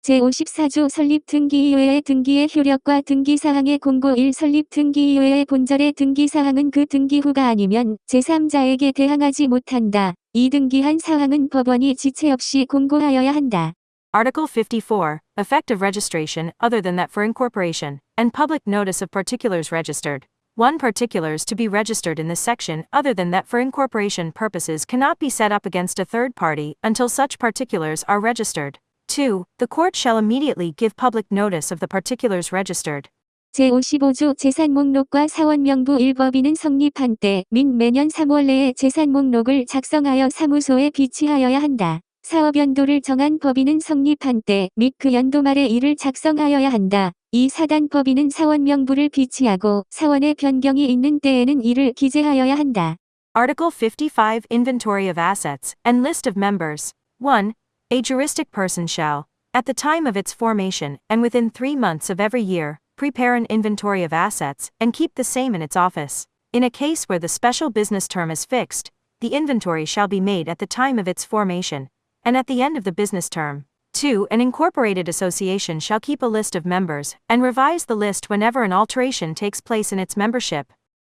제54조 설립 등기 이외의 등기의 효력과 등기사항의 공고 1 설립 등기 이외의 본절의 등기사항은 그 등기 후가 아니면 제3자에게 대항하지 못한다. 이 등기한 사항은 법원이 지체 없이 공고하여야 한다. Article 54, effective registration other than that for incorporation, and public notice of particulars registered. 1. Particulars to be registered in this section other than that for incorporation purposes cannot be set up against a third party until such particulars are registered. 2. The court shall immediately give public notice of the particulars registered. 제55조 재산 목록과 사원 명부 일법인은 성립한 때 및 매년 3월 내에 재산 목록을 작성하여 사무소에 비치하여야 한다. 사업연도를 정한 법인은 성립한 때 및 그 연도 말에 이를 작성하여야 한다. 이 사단 법인은 사원 명부를 비치하고 사원의 변경이 있는 때에는 이를 기재하여야 한다. Article 55 Inventory of Assets and List of Members. 1. A juristic person shall, at the time of its formation and within 3 months of every year, prepare an inventory of assets and keep the same in its office. In a case where the special business term is fixed, the inventory shall be made at the time of its formation and at the end of the business term. 2. An incorporated association shall keep a list of members and revise the list whenever an alteration takes place in its membership.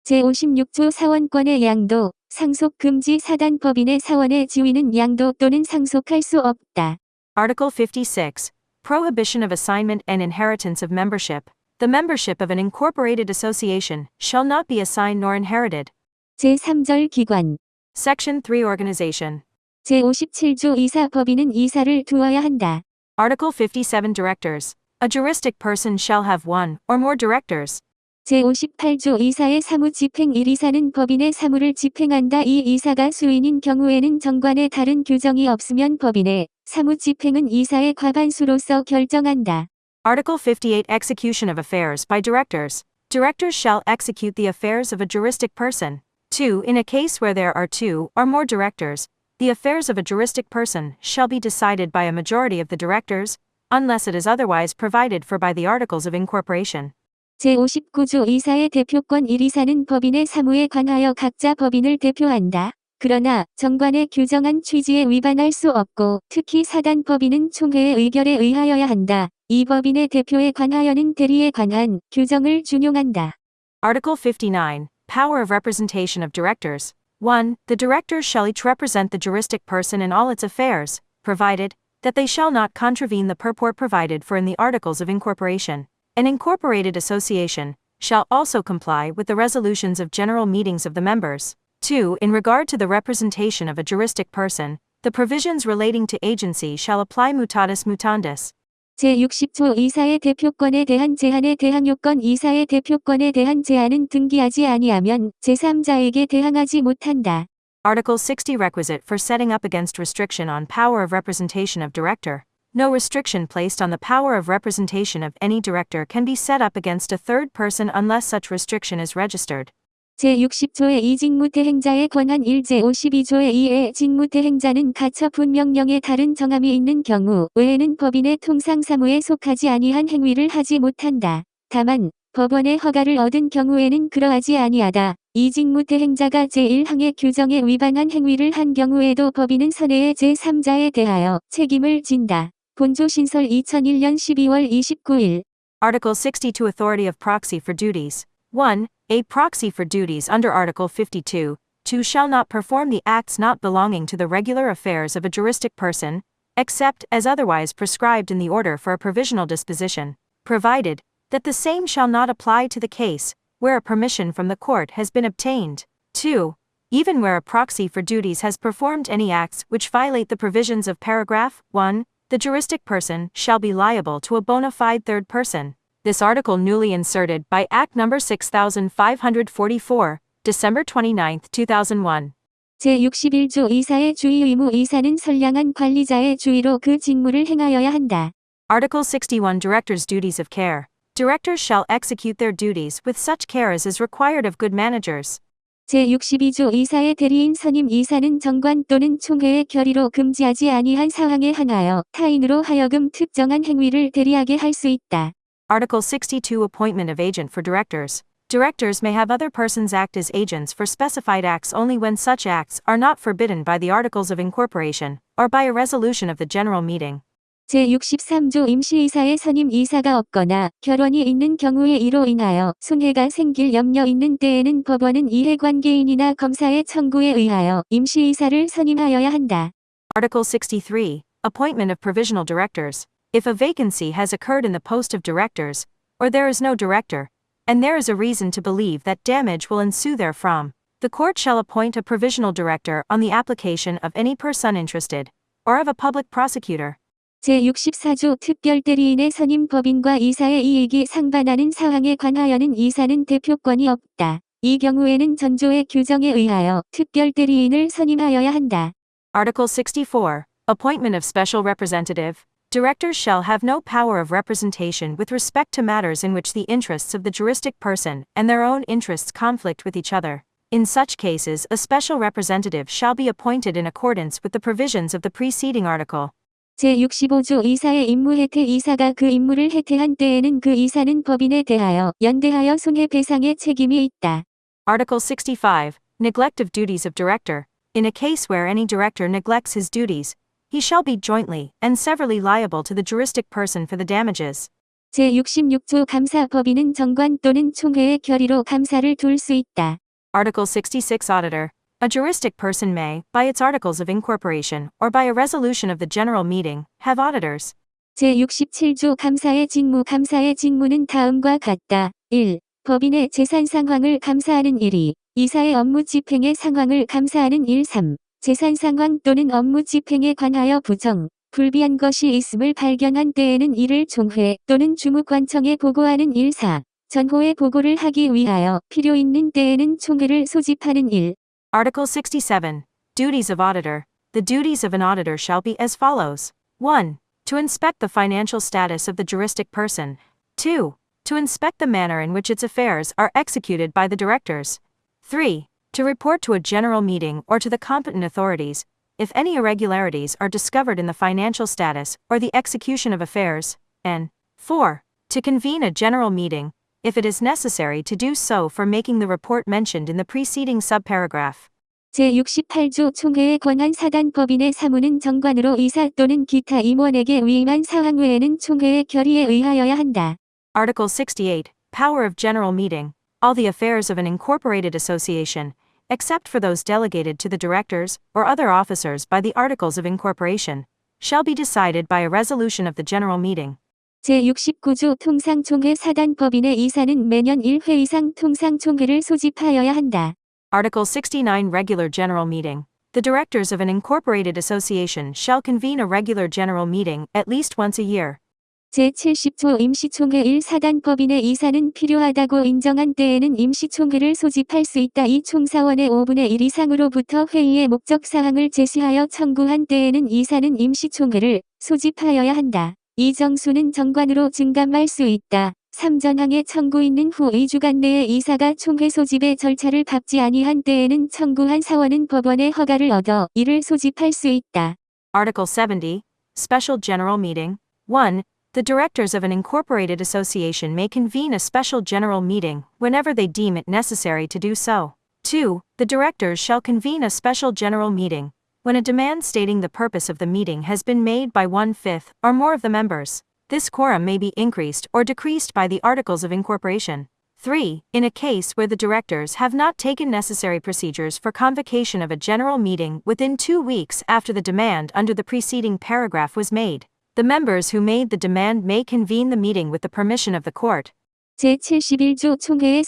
제56조 사원권의 양도, 상속 금지 사단 법인의 사원의 지위는 양도 또는 상속할 수 없다. Article 56. Prohibition of assignment and inheritance of membership. The membership of an incorporated association shall not be assigned nor inherited. 제3절 기관. Section 3 Organization. 제57조 이사 법인은 이사를 두어야 한다. Article 57 Directors. A juristic person shall have 1 or more directors. 제58조 이사의 사무집행 1. 이사는 법인의 사무를 집행한다. 이 이사가 수인인 경우에는 정관에 다른 규정이 없으면 법인의 사무집행은 이사의 과반수로서 결정한다. Article 58 Execution of affairs by directors. Directors shall execute the affairs of a juristic person. 2. In a case where there are 2 or more directors, the affairs of a juristic person shall be decided by a majority of the directors, unless it is otherwise provided for by the Articles of Incorporation. 제59조 이사의 대표권 1. 이사는 법인의 사무에 관하여 각자 법인을 대표한다. 그러나 정관에 규정한 취지에 위반할 수 없고 특히 사단 법인은 총회의 의결에 의하여야 한다. 이 법인의 대표에 관하여는 대리에 관한 규정을 준용한다. Article 59. Power of representation of directors. 1. The directors shall each represent the juristic person in all its affairs, provided that they shall not contravene the purport provided for in the Articles of Incorporation. An incorporated association shall also comply with the resolutions of general meetings of the members. 2. In regard to the representation of a juristic person, the provisions relating to agency shall apply mutatis mutandis. 제60조 이사의 대표권에 대한 제한에 대항 요건 이사의 대표권에 대한 제한은 등기하지 아니하면 제3자에게 대항하지 못한다. Article 60 Requisite for setting up against restriction on power of representation of director. No restriction placed on the power of representation of any director can be set up against a third person unless such restriction is registered. 제60조의 이직무대행자의 권한 1. 제52조의 2의 직무대행자는 가처 분명령에 다른 정함이 있는 경우 외에는 법인의 통상사무에 속하지 아니한 행위를 하지 못한다. 다만 법원의 허가를 얻은 경우에는 그러하지 아니하다. 이직무대행자가 제1항의 규정에 위반한 행위를 한 경우에도 법인은 선외의 제3자에 대하여 책임을 진다. 본조신설 2001년 12월 29일. Article 62 Authority of proxy for duties. 1. A proxy for duties under Article 52, 2 shall not perform the acts not belonging to the regular affairs of a juristic person, except as otherwise prescribed in the order for a provisional disposition, provided that the same shall not apply to the case where a permission from the court has been obtained. 2. Even where a proxy for duties has performed any acts which violate the provisions of paragraph 1, the juristic person shall be liable to a bona fide third person. This article newly inserted by Act No. 6544, December 29, 2001. 제61조 이사의 주의 의무 이사는 선량한 관리자의 주의로 그 직무를 행하여야 한다. Article 61 Directors' Duties of Care. Directors shall execute their duties with such care as is required of good managers. 제62조 이사의 대리인 선임 이사는 정관 또는 총회의 결의로 금지하지 아니한 사항에 한하여 타인으로 하여금 특정한 행위를 대리하게 할 수 있다. Article 62 Appointment of Agent for Directors. Directors may have other persons act as agents for specified acts only when such acts are not forbidden by the Articles of Incorporation, or by a resolution of the General Meeting. 제63조 임시이사의 선임 이사가 없거나 결원이 있는 경우에 이로 인하여 손해가 생길 염려 있는 때에는 법원은 이해관계인이나 검사의 청구에 의하여 임시이사를 선임하여야 한다. Article 63. Appointment of Provisional Directors. If a vacancy has occurred in the post of directors, or there is no director, and there is a reason to believe that damage will ensue therefrom, the court shall appoint a provisional director on the application of any person interested, or of a public prosecutor. 제64조 특별대리인의 선임 법인과 이사의 이익이 상반하는 사항에 관하여는 이사는 대표권이 없다. 이 경우에는 전조의 규정에 의하여 특별대리인을 선임하여야 한다. Article 64. Appointment of Special Representative. Directors shall have no power of representation with respect to matters in which the interests of the juristic person and their own interests conflict with each other. In such cases, a special representative shall be appointed in accordance with the provisions of the preceding article. 제65조 이사의 임무 해태 이사가 그 임무를 해태한 때에는 그 이사는 법인에 대하여 연대하여 손해배상의 책임이 있다. Article 65. Neglect of duties of director. In a case where any director neglects his duties, he shall be jointly and severally liable to the juristic person for the damages. 제66조 감사 법인은 정관 또는 총회의 결의로 감사를 둘 수 있다. Article 66 Auditor. A juristic person may, by its articles of incorporation, or by a resolution of the general meeting, have auditors. 제67조 감사의 직무 감사의 직무는 다음과 같다. 1. 법인의 재산 상황을 감사하는 1이 이사의 업무 집행의 상황을 감사하는 1. 3. 재산 상황 또는 업무 집행에 관하여 부정, 불비한 것이 있음을 발견한 때에는 이를 총회 또는 주무관청에 보고하는 1. 4. 전호의 보고를 하기 위하여 필요 있는 때에는 총회를 소집하는 1. Article 67. Duties of Auditor. The duties of an auditor shall be as follows. 1. To inspect the financial status of the juristic person. 2. To inspect the manner in which its affairs are executed by the directors. 3. To report to a general meeting or to the competent authorities, if any irregularities are discovered in the financial status or the execution of affairs, and 4. To convene a general meeting, if it is necessary to do so for making the report mentioned in the preceding subparagraph. 제68조 총회의 권한 사단 법인의 사무는 정관으로 이사 또는 기타 임원에게 위임한 사항 외에는 총회의 결의에 의하여야 한다. Article 68. Power of General Meeting. All the affairs of an incorporated association, except for those delegated to the directors or other officers by the Articles of Incorporation, shall be decided by a resolution of the General Meeting. 제69조 통상총회 사단 법인의 이사는 매년 1회 이상 통상총회를 소집하여야 한다. Article 69 Regular General Meeting. The directors of an incorporated association shall convene a regular general meeting at least once a year. 제70조 임시총회 1 사단 법인의 이사는 필요하다고 인정한 때에는 임시총회를 소집할 수 있다. 이 총사원의 5분의 1 이상으로부터 회의의 목적사항을 제시하여 청구한 때에는 이사는 임시총회를 소집하여야 한다. 이 정수는 정관으로 증감할 수 있다. 3전항의 청구 있는 후 2주간 내에 이사가 총회 소집의 절차를 밟지 아니한 때에는 청구한 사원은 법원의 허가를 얻어 이를 소집할 수 있다. Article 70. Special General Meeting. 1. The directors of an incorporated association may convene a special general meeting whenever they deem it necessary to do so. 2. The directors shall convene a special general meeting when a demand stating the purpose of the meeting has been made by 1/5 or more of the members. This quorum may be increased or decreased by the Articles of Incorporation. 3. In a case where the directors have not taken necessary procedures for convocation of a general meeting within 2 weeks after the demand under the preceding paragraph was made, the members who made the demand may convene the meeting with the permission of the court. 제71조 총회의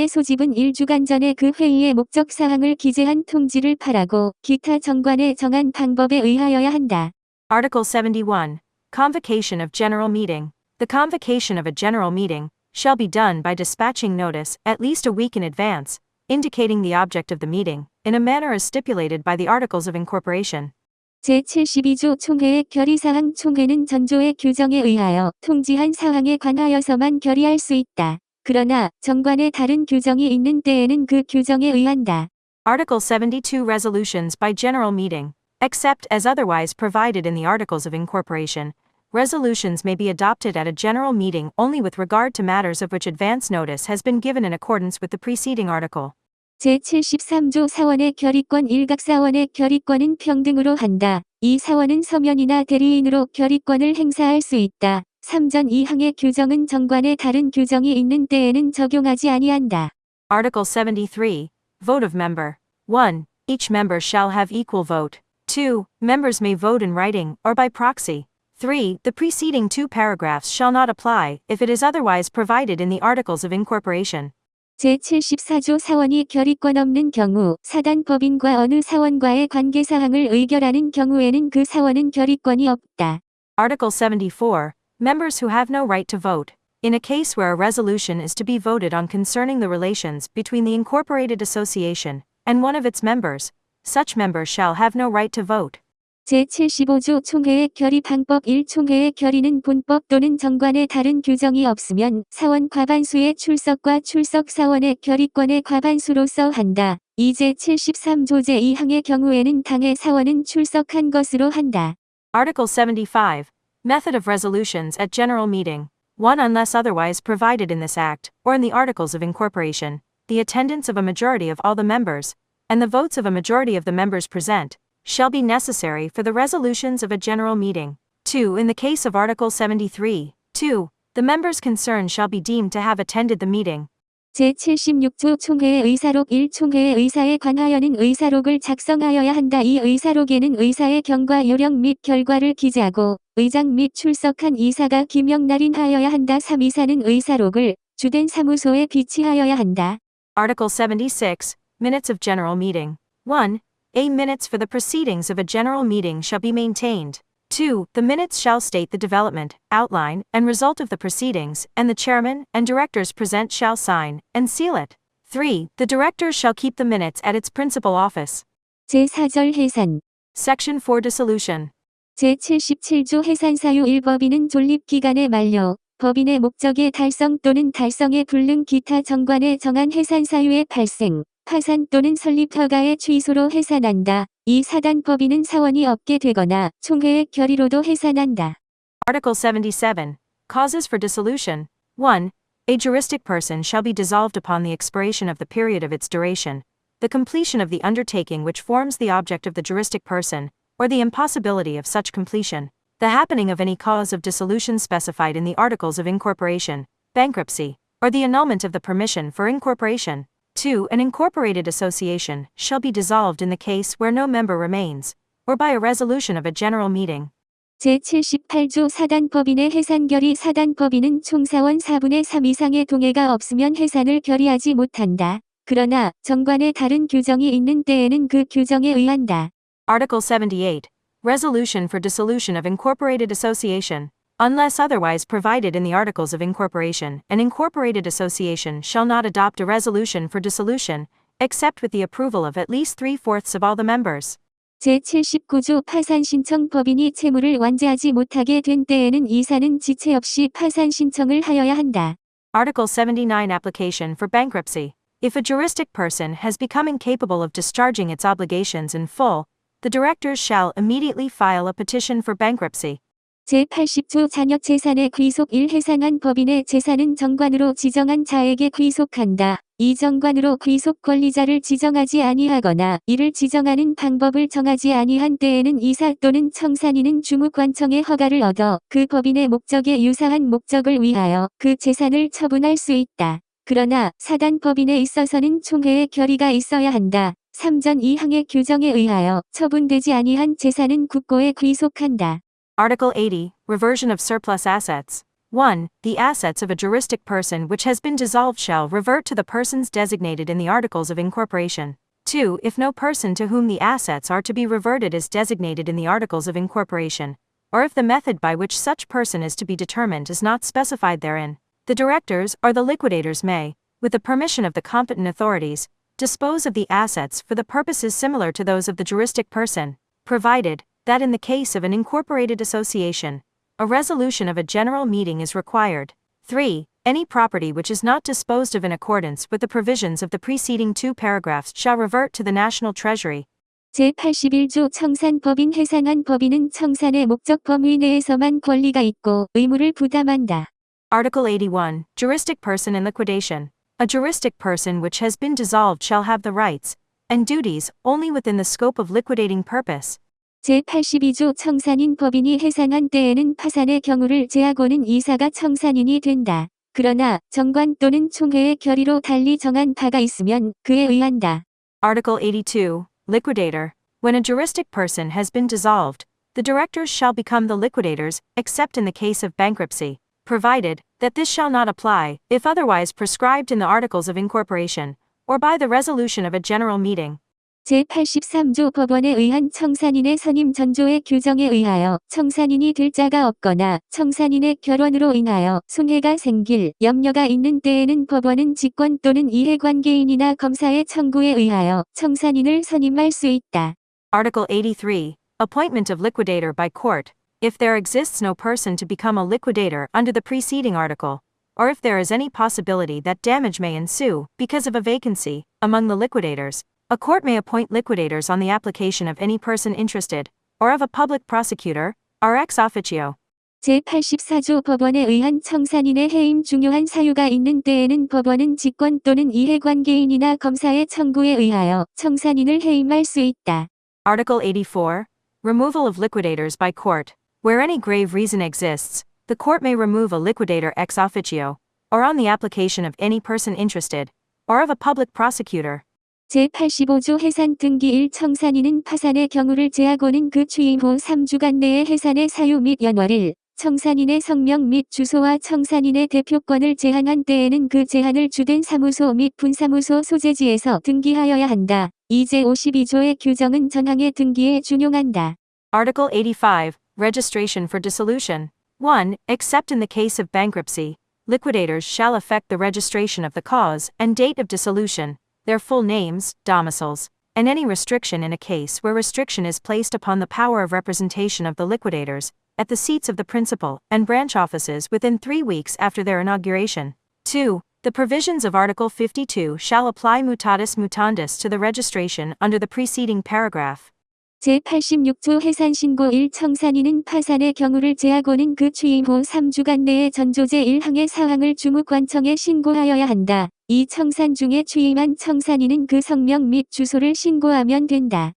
소집은 1주간 전에 그 회의의 목적사항을 기재한 통지를 파라고 기타 정관에 정한 방법에 의하여야 한다. Article 71. Convocation of General Meeting. The convocation of a general meeting shall be done by dispatching notice at least a week in advance, indicating the object of the meeting, in a manner as stipulated by the Articles of Incorporation. 제72조 총회의 결의사항 총회는 전조의 규정에 의하여 통지한 사항에 관하여서만 결의할 수 있다. 그러나 정관에 다른 규정이 있는 때에는 그 규정에 의한다. Article 72 Resolutions by General Meeting, except as otherwise provided in the Articles of Incorporation, resolutions may be adopted at a general meeting only with regard to matters of which advance notice has been given in accordance with the preceding article. 제73조 사원의 결의권 일각사원의 결의권은 평등으로 한다. 이 사원은 서면이나 대리인으로 결의권을 행사할 수 있다. 3전 2항의 규정은 정관에 다른 규정이 있는 때에는 적용하지 아니한다. Article 73. Vote of member. 1. Each member shall have equal vote. 2. Members may vote in writing or by proxy. 3. The preceding two paragraphs shall not apply if it is otherwise provided in the Articles of Incorporation. 제74조 사원이 결의권 없는 경우 사단법인과 어느 사원과의 관계사항을 의결하는 경우에는 그 사원은 결의권이 없다. Article 74. Members who have no right to vote. In a case where a resolution is to be voted on concerning the relations between the incorporated association and one of its members, such member shall have no right to vote. 제75조 총회의 결의 방법 1. 총회의 결의는 본법 또는 정관에 다른 규정이 없으면 사원 과반수의 출석과 출석 사원의 결의권의 과반수로서 한다. 2. 제73조 제2항의 경우에는 당의 사원은 출석한 것으로 한다. Article 75. Method of resolutions at general meeting. 1. Unless otherwise provided in this Act, or in the Articles of Incorporation, the attendance of a majority of all the members, and the votes of a majority of the members present, shall be necessary for the resolutions of a general meeting. 2. In the case of Article 73, 2. The members concerned shall be deemed to have attended the meeting. 제76조 총회의 의사록 1. 총회의 의사에 관하여는 의사록을 작성하여야 한다. 이 의사록에는 의사의 경과 요령 및 결과를 기재하고 의장 및 출석한 이사가 기명 날인하여야 한다. 3. 이사는 의사록을 주된 사무소에 비치하여야 한다. Article 76. Minutes of General Meeting. 1. A. Minutes for the proceedings of a general meeting shall be maintained. 2. The minutes shall state the development, outline, and result of the proceedings, and the chairman and directors present shall sign and seal it. 3. The directors shall keep the minutes at its principal office. 제4절 해산. Section 4. Dissolution. 제77조 해산사유 1. 법인은 존립기간의 만료, 법인의 목적의 달성 또는 달성에 불능 기타 정관에 정한 해산사유의 발생, 파산 또는 설립 허가의 취소로 해산한다. 이 사단법인은 사원이 없게 되거나 총회의 결의로도 해산한다. Article 77. Causes for dissolution. 1. A juristic person shall be dissolved upon the expiration of the period of its duration, the completion of the undertaking which forms the object of the juristic person, or the impossibility of such completion, the happening of any cause of dissolution specified in the Articles of Incorporation, bankruptcy, or the annulment of the permission for incorporation. 2. An incorporated association shall be dissolved in the case where no member remains, or by a resolution of a general meeting. 제78조 사단법인의 해산결의 사단법인은 총사원 4분의 3 이상의 동의가 없으면 해산을 결의하지 못한다. 그러나 정관에 다른 규정이 있는 때에는 그 규정에 의한다. Article 78. Resolution for dissolution of incorporated association. Unless otherwise provided in the Articles of Incorporation, an incorporated association shall not adopt a resolution for dissolution, except with the approval of at least 3/4 of all the members. 제79조 파산 신청 법인이 채무를 완제하지 못하게 된 때에는 이사는 지체 없이 파산 신청을 하여야 한다. Article 79. Application for bankruptcy. If a juristic person has become incapable of discharging its obligations in full, the directors shall immediately file a petition for bankruptcy. 제80조 잔역 재산의 귀속 1. 해산한 법인의 재산은 정관으로 지정한 자에게 귀속한다. 이 정관으로 귀속 권리자를 지정하지 아니하거나 이를 지정하는 방법을 정하지 아니한 때에는 이사 또는 청산인은 주무관청의 허가를 얻어 그 법인의 목적에 유사한 목적을 위하여 그 재산을 처분할 수 있다. 그러나 사단법인에 있어서는 총회의 결의가 있어야 한다. 3전 2항의 규정에 의하여 처분되지 아니한 재산은 국고에 귀속한다. Article 80. Reversion of surplus assets. 1. The assets of a juristic person which has been dissolved shall revert to the persons designated in the Articles of Incorporation. 2. If no person to whom the assets are to be reverted is designated in the Articles of Incorporation, or if the method by which such person is to be determined is not specified therein, the directors or the liquidators may, with the permission of the competent authorities, dispose of the assets for the purposes similar to those of the juristic person, provided that in the case of an incorporated association, a resolution of a general meeting is required. 3. Any property which is not disposed of in accordance with the provisions of the preceding two paragraphs shall revert to the National Treasury. 제81조 청산법인 해상한 법인은 청산의 목적 범위 내에서만 권리가 있고 의무를 부담한다. Article 81. Juristic person in liquidation. A juristic person which has been dissolved shall have the rights and duties only within the scope of liquidating purpose. 제82조 청산인 법인이 해상한 때에는 파산의 경우를 제하고는 이사가 청산인이 된다. 그러나 정관 또는 총회의 결의로 달리 정한 바가 있으면 그에 의한다. Article 82. Liquidator. When a juristic person has been dissolved, the directors shall become the liquidators, except in the case of bankruptcy, provided that this shall not apply if otherwise prescribed in the Articles of Incorporation, or by the resolution of a general meeting. 제83조 법원에 의한 청산인의 선임 전조의 규정에 의하여 청산인이 될 자가 없거나 청산인의 결원으로 인하여 손해가 생길 염려가 있는 때에는 법원은 직권 또는 이해관계인이나 검사의 청구에 의하여 청산인을 선임할 수 있다. Article 83. Appointment of liquidator by court. If there exists no person to become a liquidator under the preceding article, or if there is any possibility that damage may ensue because of a vacancy among the liquidators, a court may appoint liquidators on the application of any person interested, or of a public prosecutor, or ex officio. 제84조 법원에 의한 청산인의 해임 중요한 사유가 있는 때에는 법원은 직권 또는 이해관계인이나 검사의 청구에 의하여 청산인을 해임할 수 있다. Article 84. Removal of liquidators by court. Where any grave reason exists, the court may remove a liquidator ex officio, or on the application of any person interested, or of a public prosecutor. 제85조 해산 등기 1 청산인은 파산의 경우를 제하고는 그 취임 후 3주간 내에 해산의 사유 및 연월일, 청산인의 성명 및 주소와 청산인의 대표권을 제한한 때에는 그 제한을 주된 사무소 및 분사무소 소재지에서 등기하여야 한다. 이 제52조의 규정은 전항의 등기에 준용한다. Article 85. Registration for dissolution. 1. Except in the case of bankruptcy, liquidators shall effect the registration of the cause and date of dissolution, their full names, domiciles, and any restriction in a case where restriction is placed upon the power of representation of the liquidators, at the seats of the principal and branch offices within 3 weeks after their inauguration. 2. The provisions of Article 52 shall apply mutatis mutandis to the registration under the preceding paragraph. 제86조 해산신고 1 청산인은 파산의 경우를 제하고는 그 취임 후 3주간 내에 전조제 1항의 사항을 주무관청에 신고하여야 한다. 이 청산 중에 취임한 청산인은 그 성명 및 주소를 신고하면 된다.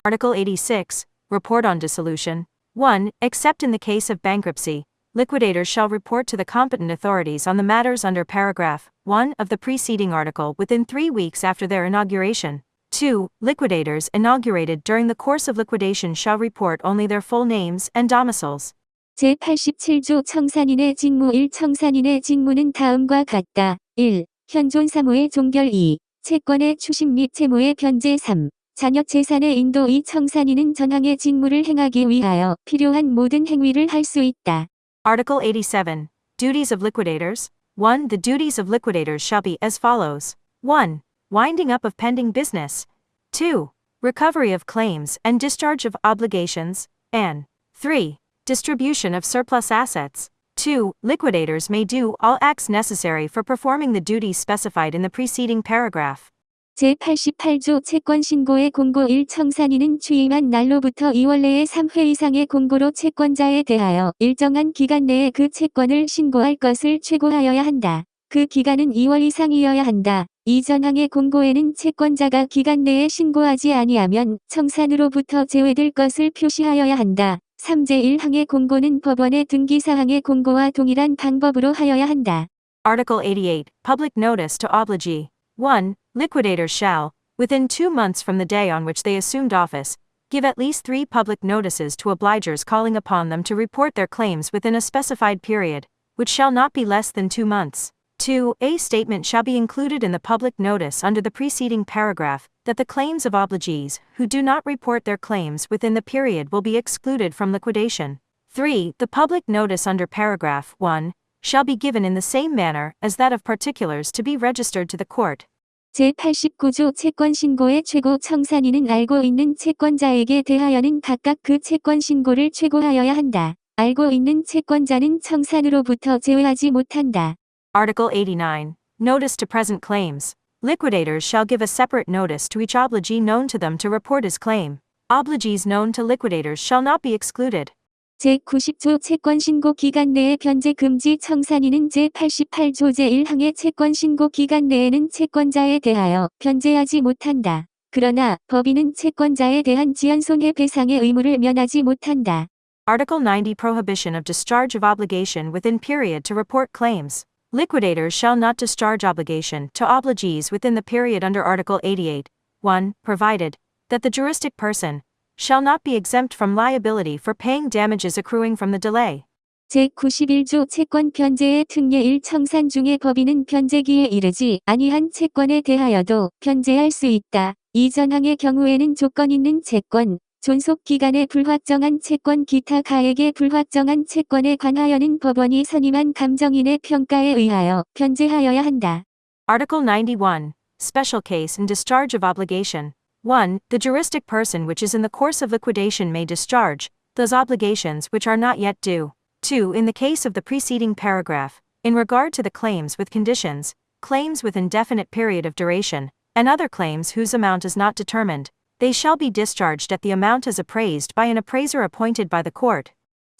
Article 86. Report on dissolution. 1. Except in the case of bankruptcy, liquidators shall report to the competent authorities on the matters under paragraph 1 of the preceding article within 3 weeks after their inauguration. 2. Liquidators inaugurated during the course of liquidation shall report only their full names and domiciles. 제87조 청산인의 직무 1 청산인의 직무는 다음과 같다. 1. 현존 사무의 종결 2. 채권의 추심 및 채무의 변제 3. 자녀 재산의 인도 2. 청산인은 전항의 직무를 행하기 위하여 필요한 모든 행위를 할 수 있다. Article 87. Duties of liquidators. 1. The duties of liquidators shall be as follows. 1. Winding up of pending business. 2. Recovery of claims and discharge of obligations. And 3. Distribution of surplus assets. 2. Liquidators may do all acts necessary for performing the duties specified in the preceding paragraph. 제88조 채권신고의 공고 1 청산인은 취임한 날로부터 2월 내에 3회 이상의 공고로 채권자에 대하여 일정한 기간 내에 그 채권을 신고할 것을 최고하여야 한다. 그 기간은 2월 이상이어야 한다. 이 전항의 공고에는 채권자가 기간 내에 신고하지 아니하면 청산으로부터 제외될 것을 표시하여야 한다. 3제1항의 공고는 법원의 등기사항의 공고와 동일한 방법으로 하여야 한다. Article 88. Public notice to obligee. 1. Liquidators shall, within 2 months from the day on which they assumed office, give at least 3 public notices to obligers calling upon them to report their claims within a specified period, which shall not be less than 2 months. 2. A statement shall be included in the public notice under the preceding paragraph that the claims of obligees who do not report their claims within the period will be excluded from liquidation. 3. The public notice under paragraph 1 shall be given in the same manner as that of particulars to be registered to the court. 제89조 채권신고의 최고 청산인은 알고 있는 채권자에게 대하여는 각각 그 채권신고를 최고하여야 한다. 알고 있는 채권자는 청산으로부터 제외하지 못한다. Article 89. Notice to present claims. Liquidators shall give a separate notice to each obligee known to them to report his claim. Obligees known to liquidators shall not be excluded. 제90조 채권신고 기간 내에 변제 금지 청산인은 제88조 제1항의 채권신고 기간 내에는 채권자에 대하여 변제하지 못한다. 그러나 법인은 채권자에 대한 지연손해배상의 의무를 면하지 못한다. Article 90 Prohibition of discharge of obligation within period to report claims. Liquidators shall not discharge obligation to obligees within the period under Article 88, 1, provided that the juristic person shall not be exempt from liability for paying damages accruing from the delay. 제91조 채권 변제의 특례 1 청산 중에 법인은 변제기에 이르지 아니한 채권에 대하여도 변제할 수 있다. 이 전항의 경우에는 조건 있는 채권, 존속 기간에 불확정한 채권 기타 가액에 불확정한 채권에 관하여는 법원이 선임한 감정인의 평가에 의하여 변제하여야 한다. Article 91. Special case and discharge of obligation. 1. The juristic person which is in the course of liquidation may discharge those obligations which are not yet due. 2. In the case of the preceding paragraph, in regard to the claims with conditions, claims with indefinite period of duration, and other claims whose amount is not determined, they shall be discharged at the amount as appraised by an appraiser appointed by the court.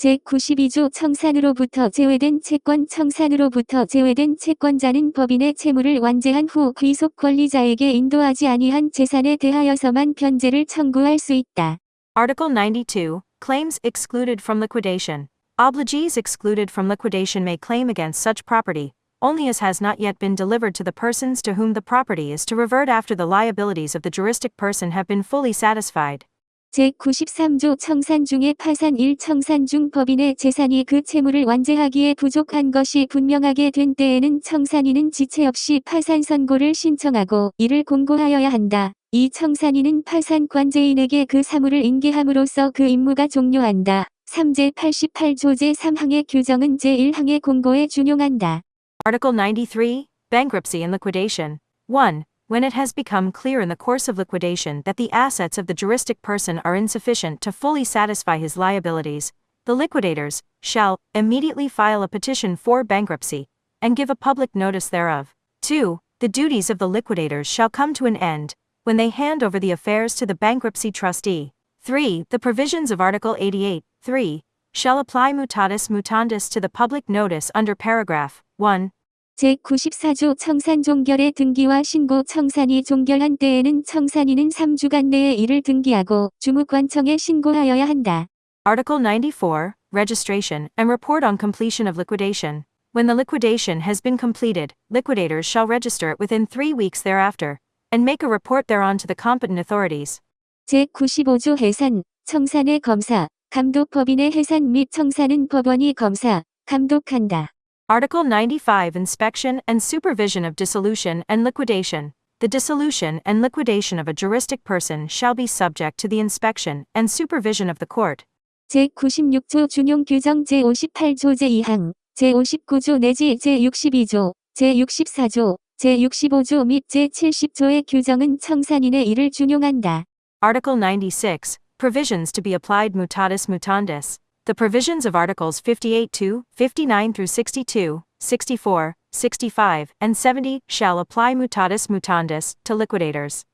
제92조 청산으로부터 제외된 채권 청산으로부터 제외된 채권자는 법인의 채무를 완제한 후 귀속 권리자에게 인도하지 아니한 재산에 대하여서만 변제를 청구할 수 있다. Article 92. Claims excluded from liquidation. Obligees excluded from liquidation may claim against such property, only as has not yet been delivered to the persons to whom the property is to revert after the liabilities of the juristic person have been fully satisfied. 제93조 청산 중에 파산 1 청산 중 법인의 재산이 그 채무를 완제하기에 부족한 것이 분명하게 된 때에는 청산인은 지체 없이 파산 선고를 신청하고 이를 공고하여야 한다. 이 청산인은 파산 관제인에게 그 사무를 인계함으로써 그 임무가 종료한다. 3제88조 제3항의 규정은 제1항의 공고에 준용한다. Article 93. Bankruptcy and liquidation. 1. When it has become clear in the course of liquidation that the assets of the juristic person are insufficient to fully satisfy his liabilities, the liquidators shall immediately file a petition for bankruptcy and give a public notice thereof. 2. The duties of the liquidators shall come to an end when they hand over the affairs to the bankruptcy trustee. 3. The provisions of Article 88, 3, shall apply mutatis mutandis to the public notice under paragraph 1. 제94조 청산 종결의 등기와 신고 청산이 종결한 때에는 청산인은 3주간 내에 이를 등기하고 주무관청에 신고하여야 한다. Article 94. Registration and report on completion of liquidation. When the liquidation has been completed, liquidators shall register it within 3 weeks thereafter, and make a report thereon to the competent authorities. 제95조 해산, 청산의 검사, 감독 법인의 해산 및 청산은 법원이 검사, 감독한다. Article 95. Inspection and supervision of dissolution and liquidation. The dissolution and liquidation of a juristic person shall be subject to the inspection and supervision of the court. 제96조 준용 규정 제58조 제2항, 제59조 내지 제62조, 제64조, 제65조 및 제70조의 규정은 청산인의 일을 준용한다. Article 96. Provisions to be applied mutatis mutandis. The provisions of Articles 58-2, 59 through 62, 64, 65, and 70 shall apply mutatis mutandis to liquidators.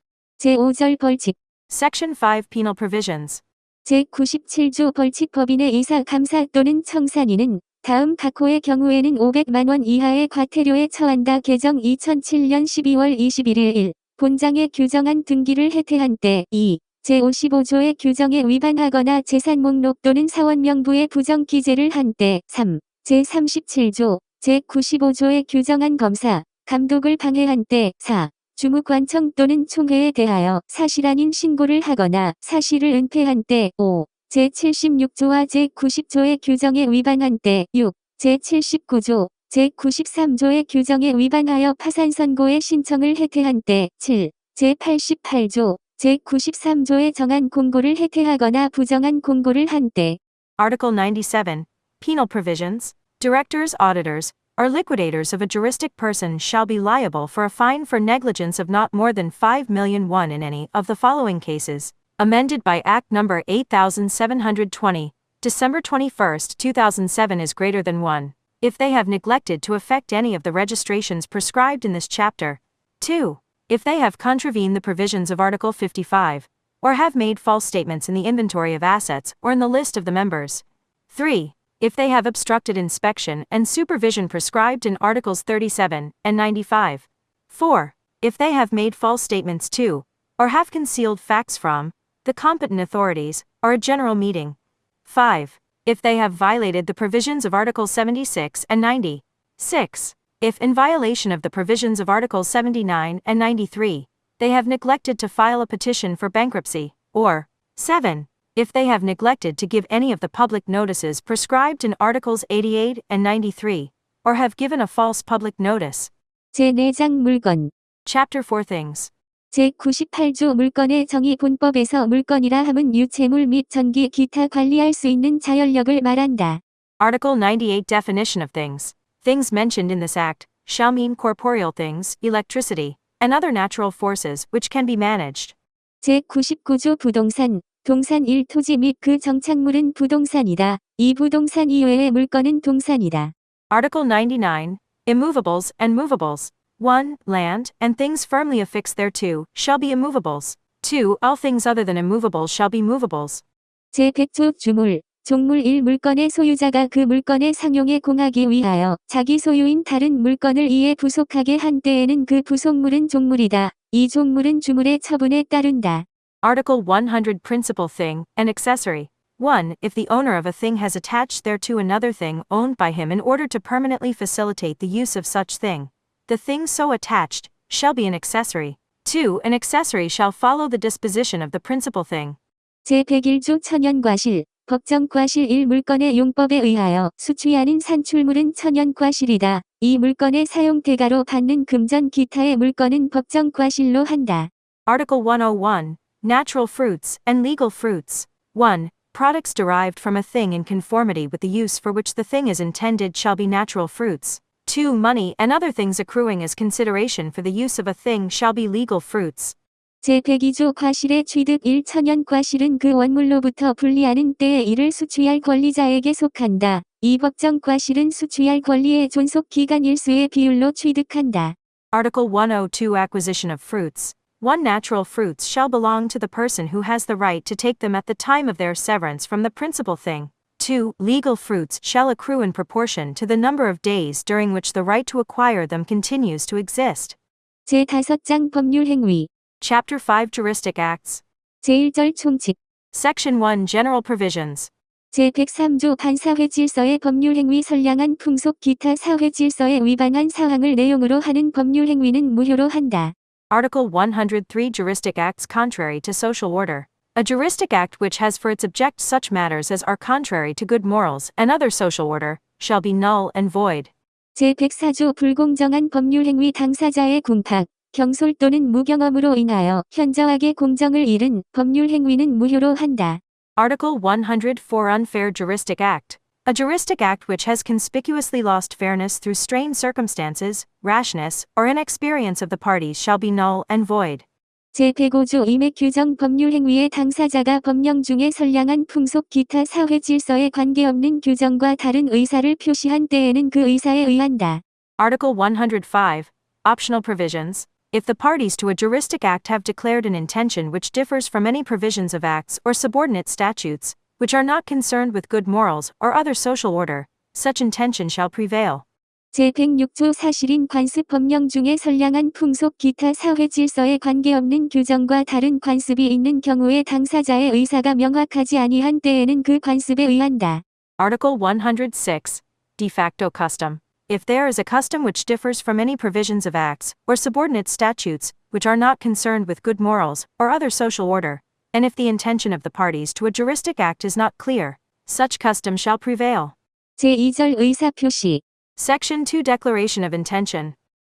제5절 벌칙. Section 5 Penal Provisions. 제97조 벌칙 법인의 이사 감사 또는 청산인은 다음 각호의 경우에는 500만 원 이하의 과태료에 처한다. 개정 2007년 12월 21일 1. 본장에 규정한 등기를 해태한 때 2. 제55조의 규정에 위반하거나 재산 목록 또는 사원 명부에 부정 기재를 한 때 3. 제37조, 제95조에 규정한 검사, 감독을 방해한 때 4. 주무관청 또는 총회에 대하여 사실 아닌 신고를 하거나 사실을 은폐한 때 5. 제76조와 제90조의 규정에 위반한 때 6. 제79조, 제93조의 규정에 위반하여 파산 선고의 신청을 해태한 때 7. 제88조, 제93조에 정한 공고를 해태하거나 부정한 공고를 한 때. Article 97. Penal Provisions. Directors, auditors, or liquidators of a juristic person shall be liable for a fine for negligence of not more than 5 million won in any of the following cases. Amended by Act No. 8720, December 21, 2007 is greater than 1. If they have neglected to effect any of the registrations prescribed in this chapter. 2. If they have contravened the provisions of Article 55, or have made false statements in the inventory of assets or in the list of the members. 3. If they have obstructed inspection and supervision prescribed in Articles 37 and 95. 4. If they have made false statements to, or have concealed facts from, the competent authorities, or a general meeting. 5. If they have violated the provisions of Articles 76 and 90. 6. If, in violation of the provisions of Articles 79 and 93, they have neglected to file a petition for bankruptcy, or 7. If they have neglected to give any of the public notices prescribed in Articles 88 and 93, or have given a false public notice. 제4장 물건. Chapter 4 Things. 제98조 물건의 정의 본법에서 물건이라 함은 유체물 및 전기 기타 관리할 수 있는 자연력을 말한다. Article 98 Definition of Things. Things mentioned in this act shall mean corporeal things, electricity, and other natural forces which can be managed. 제99조 부동산. 동산 1 토지 및 그 정착물은 부동산이다. 이 부동산 이외의 물건은 동산이다. Article 99. Immovables and movables. 1. Land, and things firmly affixed thereto, shall be immovables. 2. All things other than immovables shall be movables. 제100조 주물. 종물 1 물건의 소유자가 그 물건의 상용에 공하기 위하여 자기 소유인 다른 물건을 이에 부속하게 한 때에는 그 부속물은 종물이다. 이 종물은 주물의 처분에 따른다. Article 100 Principal thing, and accessory. 1. If the owner of a thing has attached thereto another thing owned by him in order to permanently facilitate the use of such thing, the thing so attached shall be an accessory. 2. An accessory shall follow the disposition of the principal thing. 제101조 천연과실. 법정과실 1 물건의 용법에 의하여 수취하는 산출물은 천연과실이다. 이 물건의 사용대가로 받는 금전 기타의 물건은 법정과실로 한다. Article 101. Natural fruits and legal fruits. 1. Products derived from a thing in conformity with the use for which the thing is intended shall be natural fruits. 2. Money and other things accruing as consideration for the use of a thing shall be legal fruits. 제102조 과실의 취득 1 천연과실은 그 원물로부터 분리하는 때에 이를 수취할 권리자에게 속한다. 이 법정과실은 수취할 권리의 존속기간 일수의 비율로 취득한다. Article 102 Acquisition of fruits. 1. Natural fruits shall belong to the person who has the right to take them at the time of their severance from the principal thing. 2. Legal fruits shall accrue in proportion to the number of days during which the right to acquire them continues to exist. 제5장 법률행위. Chapter 5 Juristic Acts. 제1절 총칙. Section 1 General Provisions. 제103조 반사회질서의 법률행위 선량한 풍속 기타 사회질서에 위반한 사항을 내용으로 하는 법률행위는 무효로 한다. Article 103 Juristic Acts contrary to social order. A juristic act which has for its object such matters as are contrary to good morals and other social order, shall be null and void. 제104조 불공정한 법률행위 당사자의 궁팍, 경솔 또는 무경험으로 인하여 현저하게 공정을 잃은 법률행위는 무효로 한다. Article 104 Unfair Juristic Act. A juristic act which has conspicuously lost fairness through strained circumstances, rashness, or inexperience of the parties shall be null and void. 제105조 임액 규정 법률행위의 당사자가 법령 중에 선량한 풍속 기타 사회질서에 관계없는 규정과 다른 의사를 표시한 때에는 그 의사에 의한다. Article 105. Optional Provisions. If the parties to a juristic act have declared an intention which differs from any provisions of acts or subordinate statutes, which are not concerned with good morals or other social order, such intention shall prevail. 제106조 사실인 관습 법령 중에 선량한 풍속 기타 사회질서에 관계없는 규정과 다른 관습이 있는 경우에 당사자의 의사가 명확하지 아니한 때에는 그 관습에 의한다. Article 106. De facto custom. If there is a custom which differs from any provisions of acts or subordinate statutes, which are not concerned with good morals or other social order, and if the intention of the parties to a juristic act is not clear, such custom shall prevail. 제2절 의사표시. Section 2 Declaration of Intention.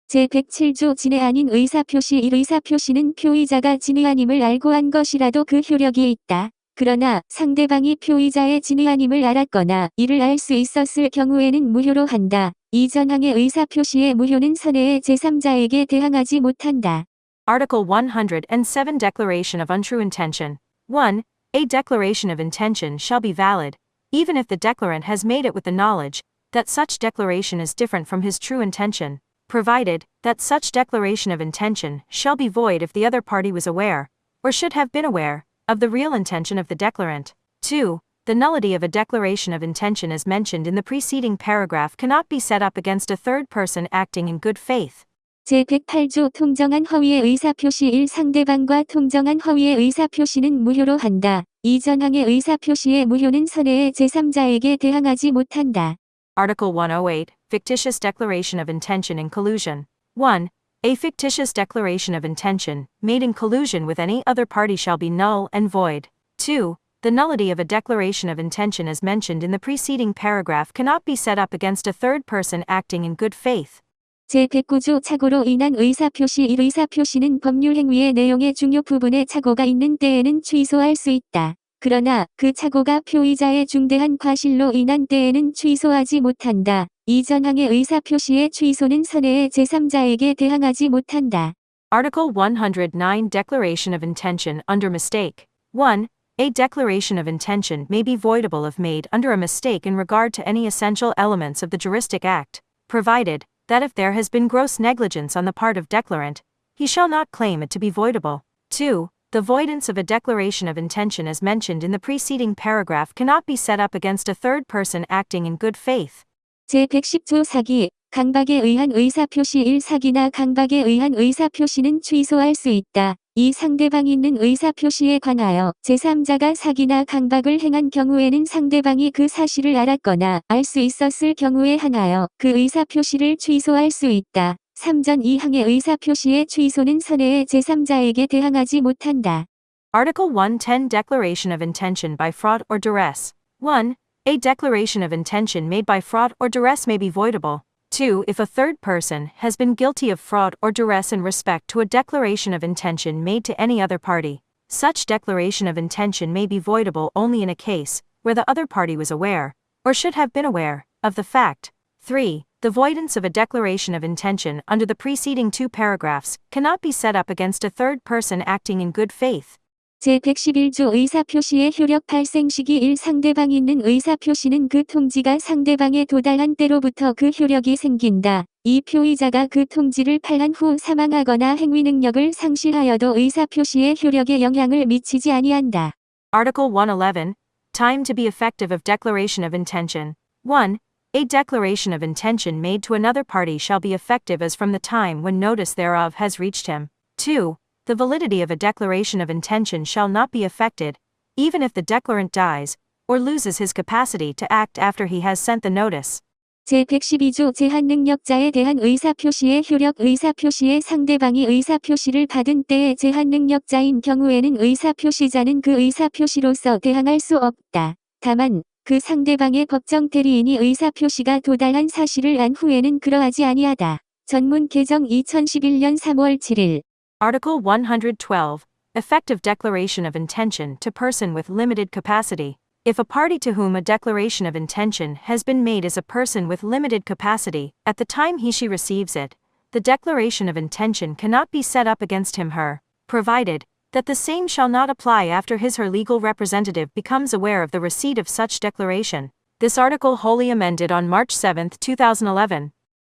제107조 진해 아닌 의사표시. 이 의사표시는 표의자가 진의아님을 알고 한 것이라도 그 효력이 있다. 그러나 상대방이 표의자의 진의아님을 알았거나 이를 알 수 있었을 경우에는 무효로 한다. 이 전항의 의사표시의 무효는 선해의 제3자에게 대항하지 못한다. Article 107 Declaration of Untrue Intention. 1. A declaration of intention shall be valid, even if the declarant has made it with the knowledge that such declaration is different from his true intention, provided that such declaration of intention shall be void if the other party was aware, or should have been aware, of the real intention of the declarant. 2. The nullity of a declaration of intention as mentioned in the preceding paragraph cannot be set up against a third person acting in good faith. 제108조 통정한 허위의 의사표시 1. 상대방과 통정한 허위의 의사표시는 무효로 한다. 이 전항의 의사표시의 무효는 선해의 제3자에게 대항하지 못한다. Article 108, Fictitious Declaration of Intention in Collusion. 1. A fictitious declaration of intention, made in collusion with any other party shall be null and void. 2. The nullity of a declaration of intention as mentioned in the preceding paragraph cannot be set up against a third person acting in good faith. 제109조 착오로 인한 의사표시 1. 의사표시는 법률 행위의 내용의 중요 부분에 착오가 있는 때에는 취소할 수 있다. 그러나 그 착오가 표의자의 중대한 과실로 인한 때에는 취소하지 못한다. 이 전항의 의사표시의 취소는 선해의 제3자에게 대항하지 못한다. Article 109 Declaration of Intention under Mistake. 1. A declaration of intention may be voidable if made under a mistake in regard to any essential elements of the juristic act, provided that if there has been gross negligence on the part of declarant, he shall not claim it to be voidable. 2. The voidance of a declaration of intention as mentioned in the preceding paragraph cannot be set up against a third person acting in good faith. 제110조 사기, 강박에 의한 의사표시 1. 사기나 강박에 의한 의사표시는 취소할 수 있다. 이 상대방이 있는 의사표시에 관하여 제3자가 사기나 강박을 행한 경우에는 상대방이 그 사실을 알았거나 알 수 있었을 경우에 한하여 그 의사표시를 취소할 수 있다. 3전 2항의 의사표시의 취소는 선해의 제3자에게 대항하지 못한다. Article 110 Declaration of Intention by Fraud or Duress. 1. A declaration of intention made by fraud or duress may be voidable. 2. If a third person has been guilty of fraud or duress in respect to a declaration of intention made to any other party, such declaration of intention may be voidable only in a case where the other party was aware, or should have been aware, of the fact. 3. The voidance of a declaration of intention under the preceding two paragraphs cannot be set up against a third person acting in good faith. 제111조 의사표시의 효력 발생 시기 1. 상대방이 있는 의사표시는 그 통지가 상대방에 도달한 때로부터 그 효력이 생긴다. 이 표의자가 그 통지를 발한 후 사망하거나 행위 능력을 상실하여도 의사표시의 효력에 영향을 미치지 아니한다. Article 111. Time to be effective of declaration of intention. 1. A declaration of intention made to another party shall be effective as from the time when notice thereof has reached him. 2. The validity of a declaration of intention shall not be affected, even if the declarant dies, or loses his capacity to act after he has sent the notice. 제112조 제한능력자에 대한 의사표시의 효력 의사표시의 상대방이 의사표시를 받은 때의 제한능력자인 경우에는 의사표시자는 그 의사표시로서 대항할 수 없다. 다만 그 상대방의 법정 대리인이 의사표시가 도달한 사실을 안 후에는 그러하지 아니하다. 전문 개정 2011년 3월 7일 Article 112. Effective declaration of intention to person with limited capacity. If a party to whom a declaration of intention has been made is a person with limited capacity, at the time he/she receives it, the declaration of intention cannot be set up against him/her, provided that the same shall not apply after his/her legal representative becomes aware of the receipt of such declaration. This article wholly amended on March 7, 2011.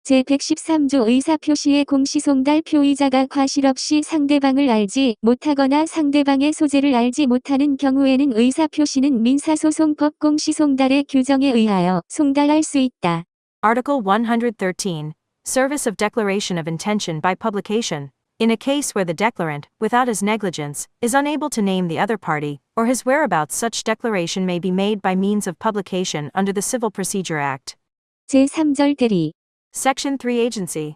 제113조 의사표시의 공시송달 표의자가 과실 없이 상대방을 알지 못하거나 상대방의 소재를 알지 못하는 경우에는 의사표시는 민사소송법 공시송달의 규정에 의하여 송달할 수 있다. Article 113. Service of declaration of intention by publication. In a case where the declarant, without his negligence, is unable to name the other party, or his whereabouts, such declaration may be made by means of publication under the Civil Procedure Act. 제3절 대리 Section 3 Agency.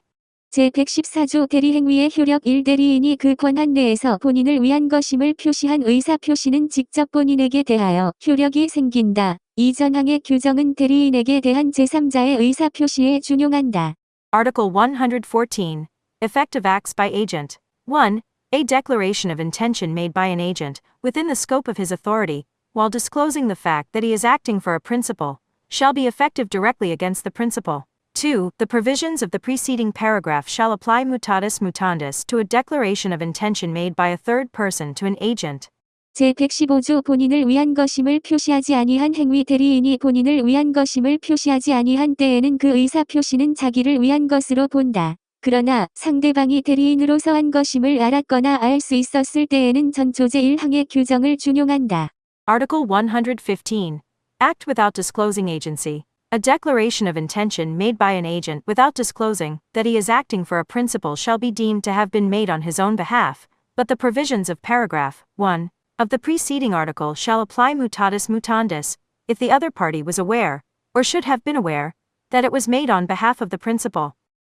제114조 대리행위의 효력 1. 대리인이 그 권한 내에서 본인을 위한 것임을 표시한 의사표시는 직접 본인에게 대하여 효력이 생긴다. 이 전항의 규정은 대리인에게 대한 제3자의 의사표시에 준용한다. Article 114. Effective acts by agent. 1. A declaration of intention made by an agent, within the scope of his authority, while disclosing the fact that he is acting for a principal, shall be effective directly against the principal. 2. The provisions of the preceding paragraph shall apply mutatis mutandis to a declaration of intention made by a third person to an agent. 제115조 본인을 위한 것임을 표시하지 아니한 행위 대리인이 본인을 위한 것임을 표시하지 아니한 때에는 그 의사표시는 자기를 위한 것으로 본다. 그러나 상대방이 대리인으로서 한 것임을 알았거나 알 수 있었을 때에는 전초 제1항의 규정을 준용한다. Article 115. Act without disclosing agency. A declaration of intention made by an agent without disclosing that he is acting for a principal shall be deemed to have been made on his own behalf, but the provisions of paragraph 1 of the preceding article shall apply mutatis mutandis, if the other party was aware, or should have been aware, that it was made on behalf of the principal.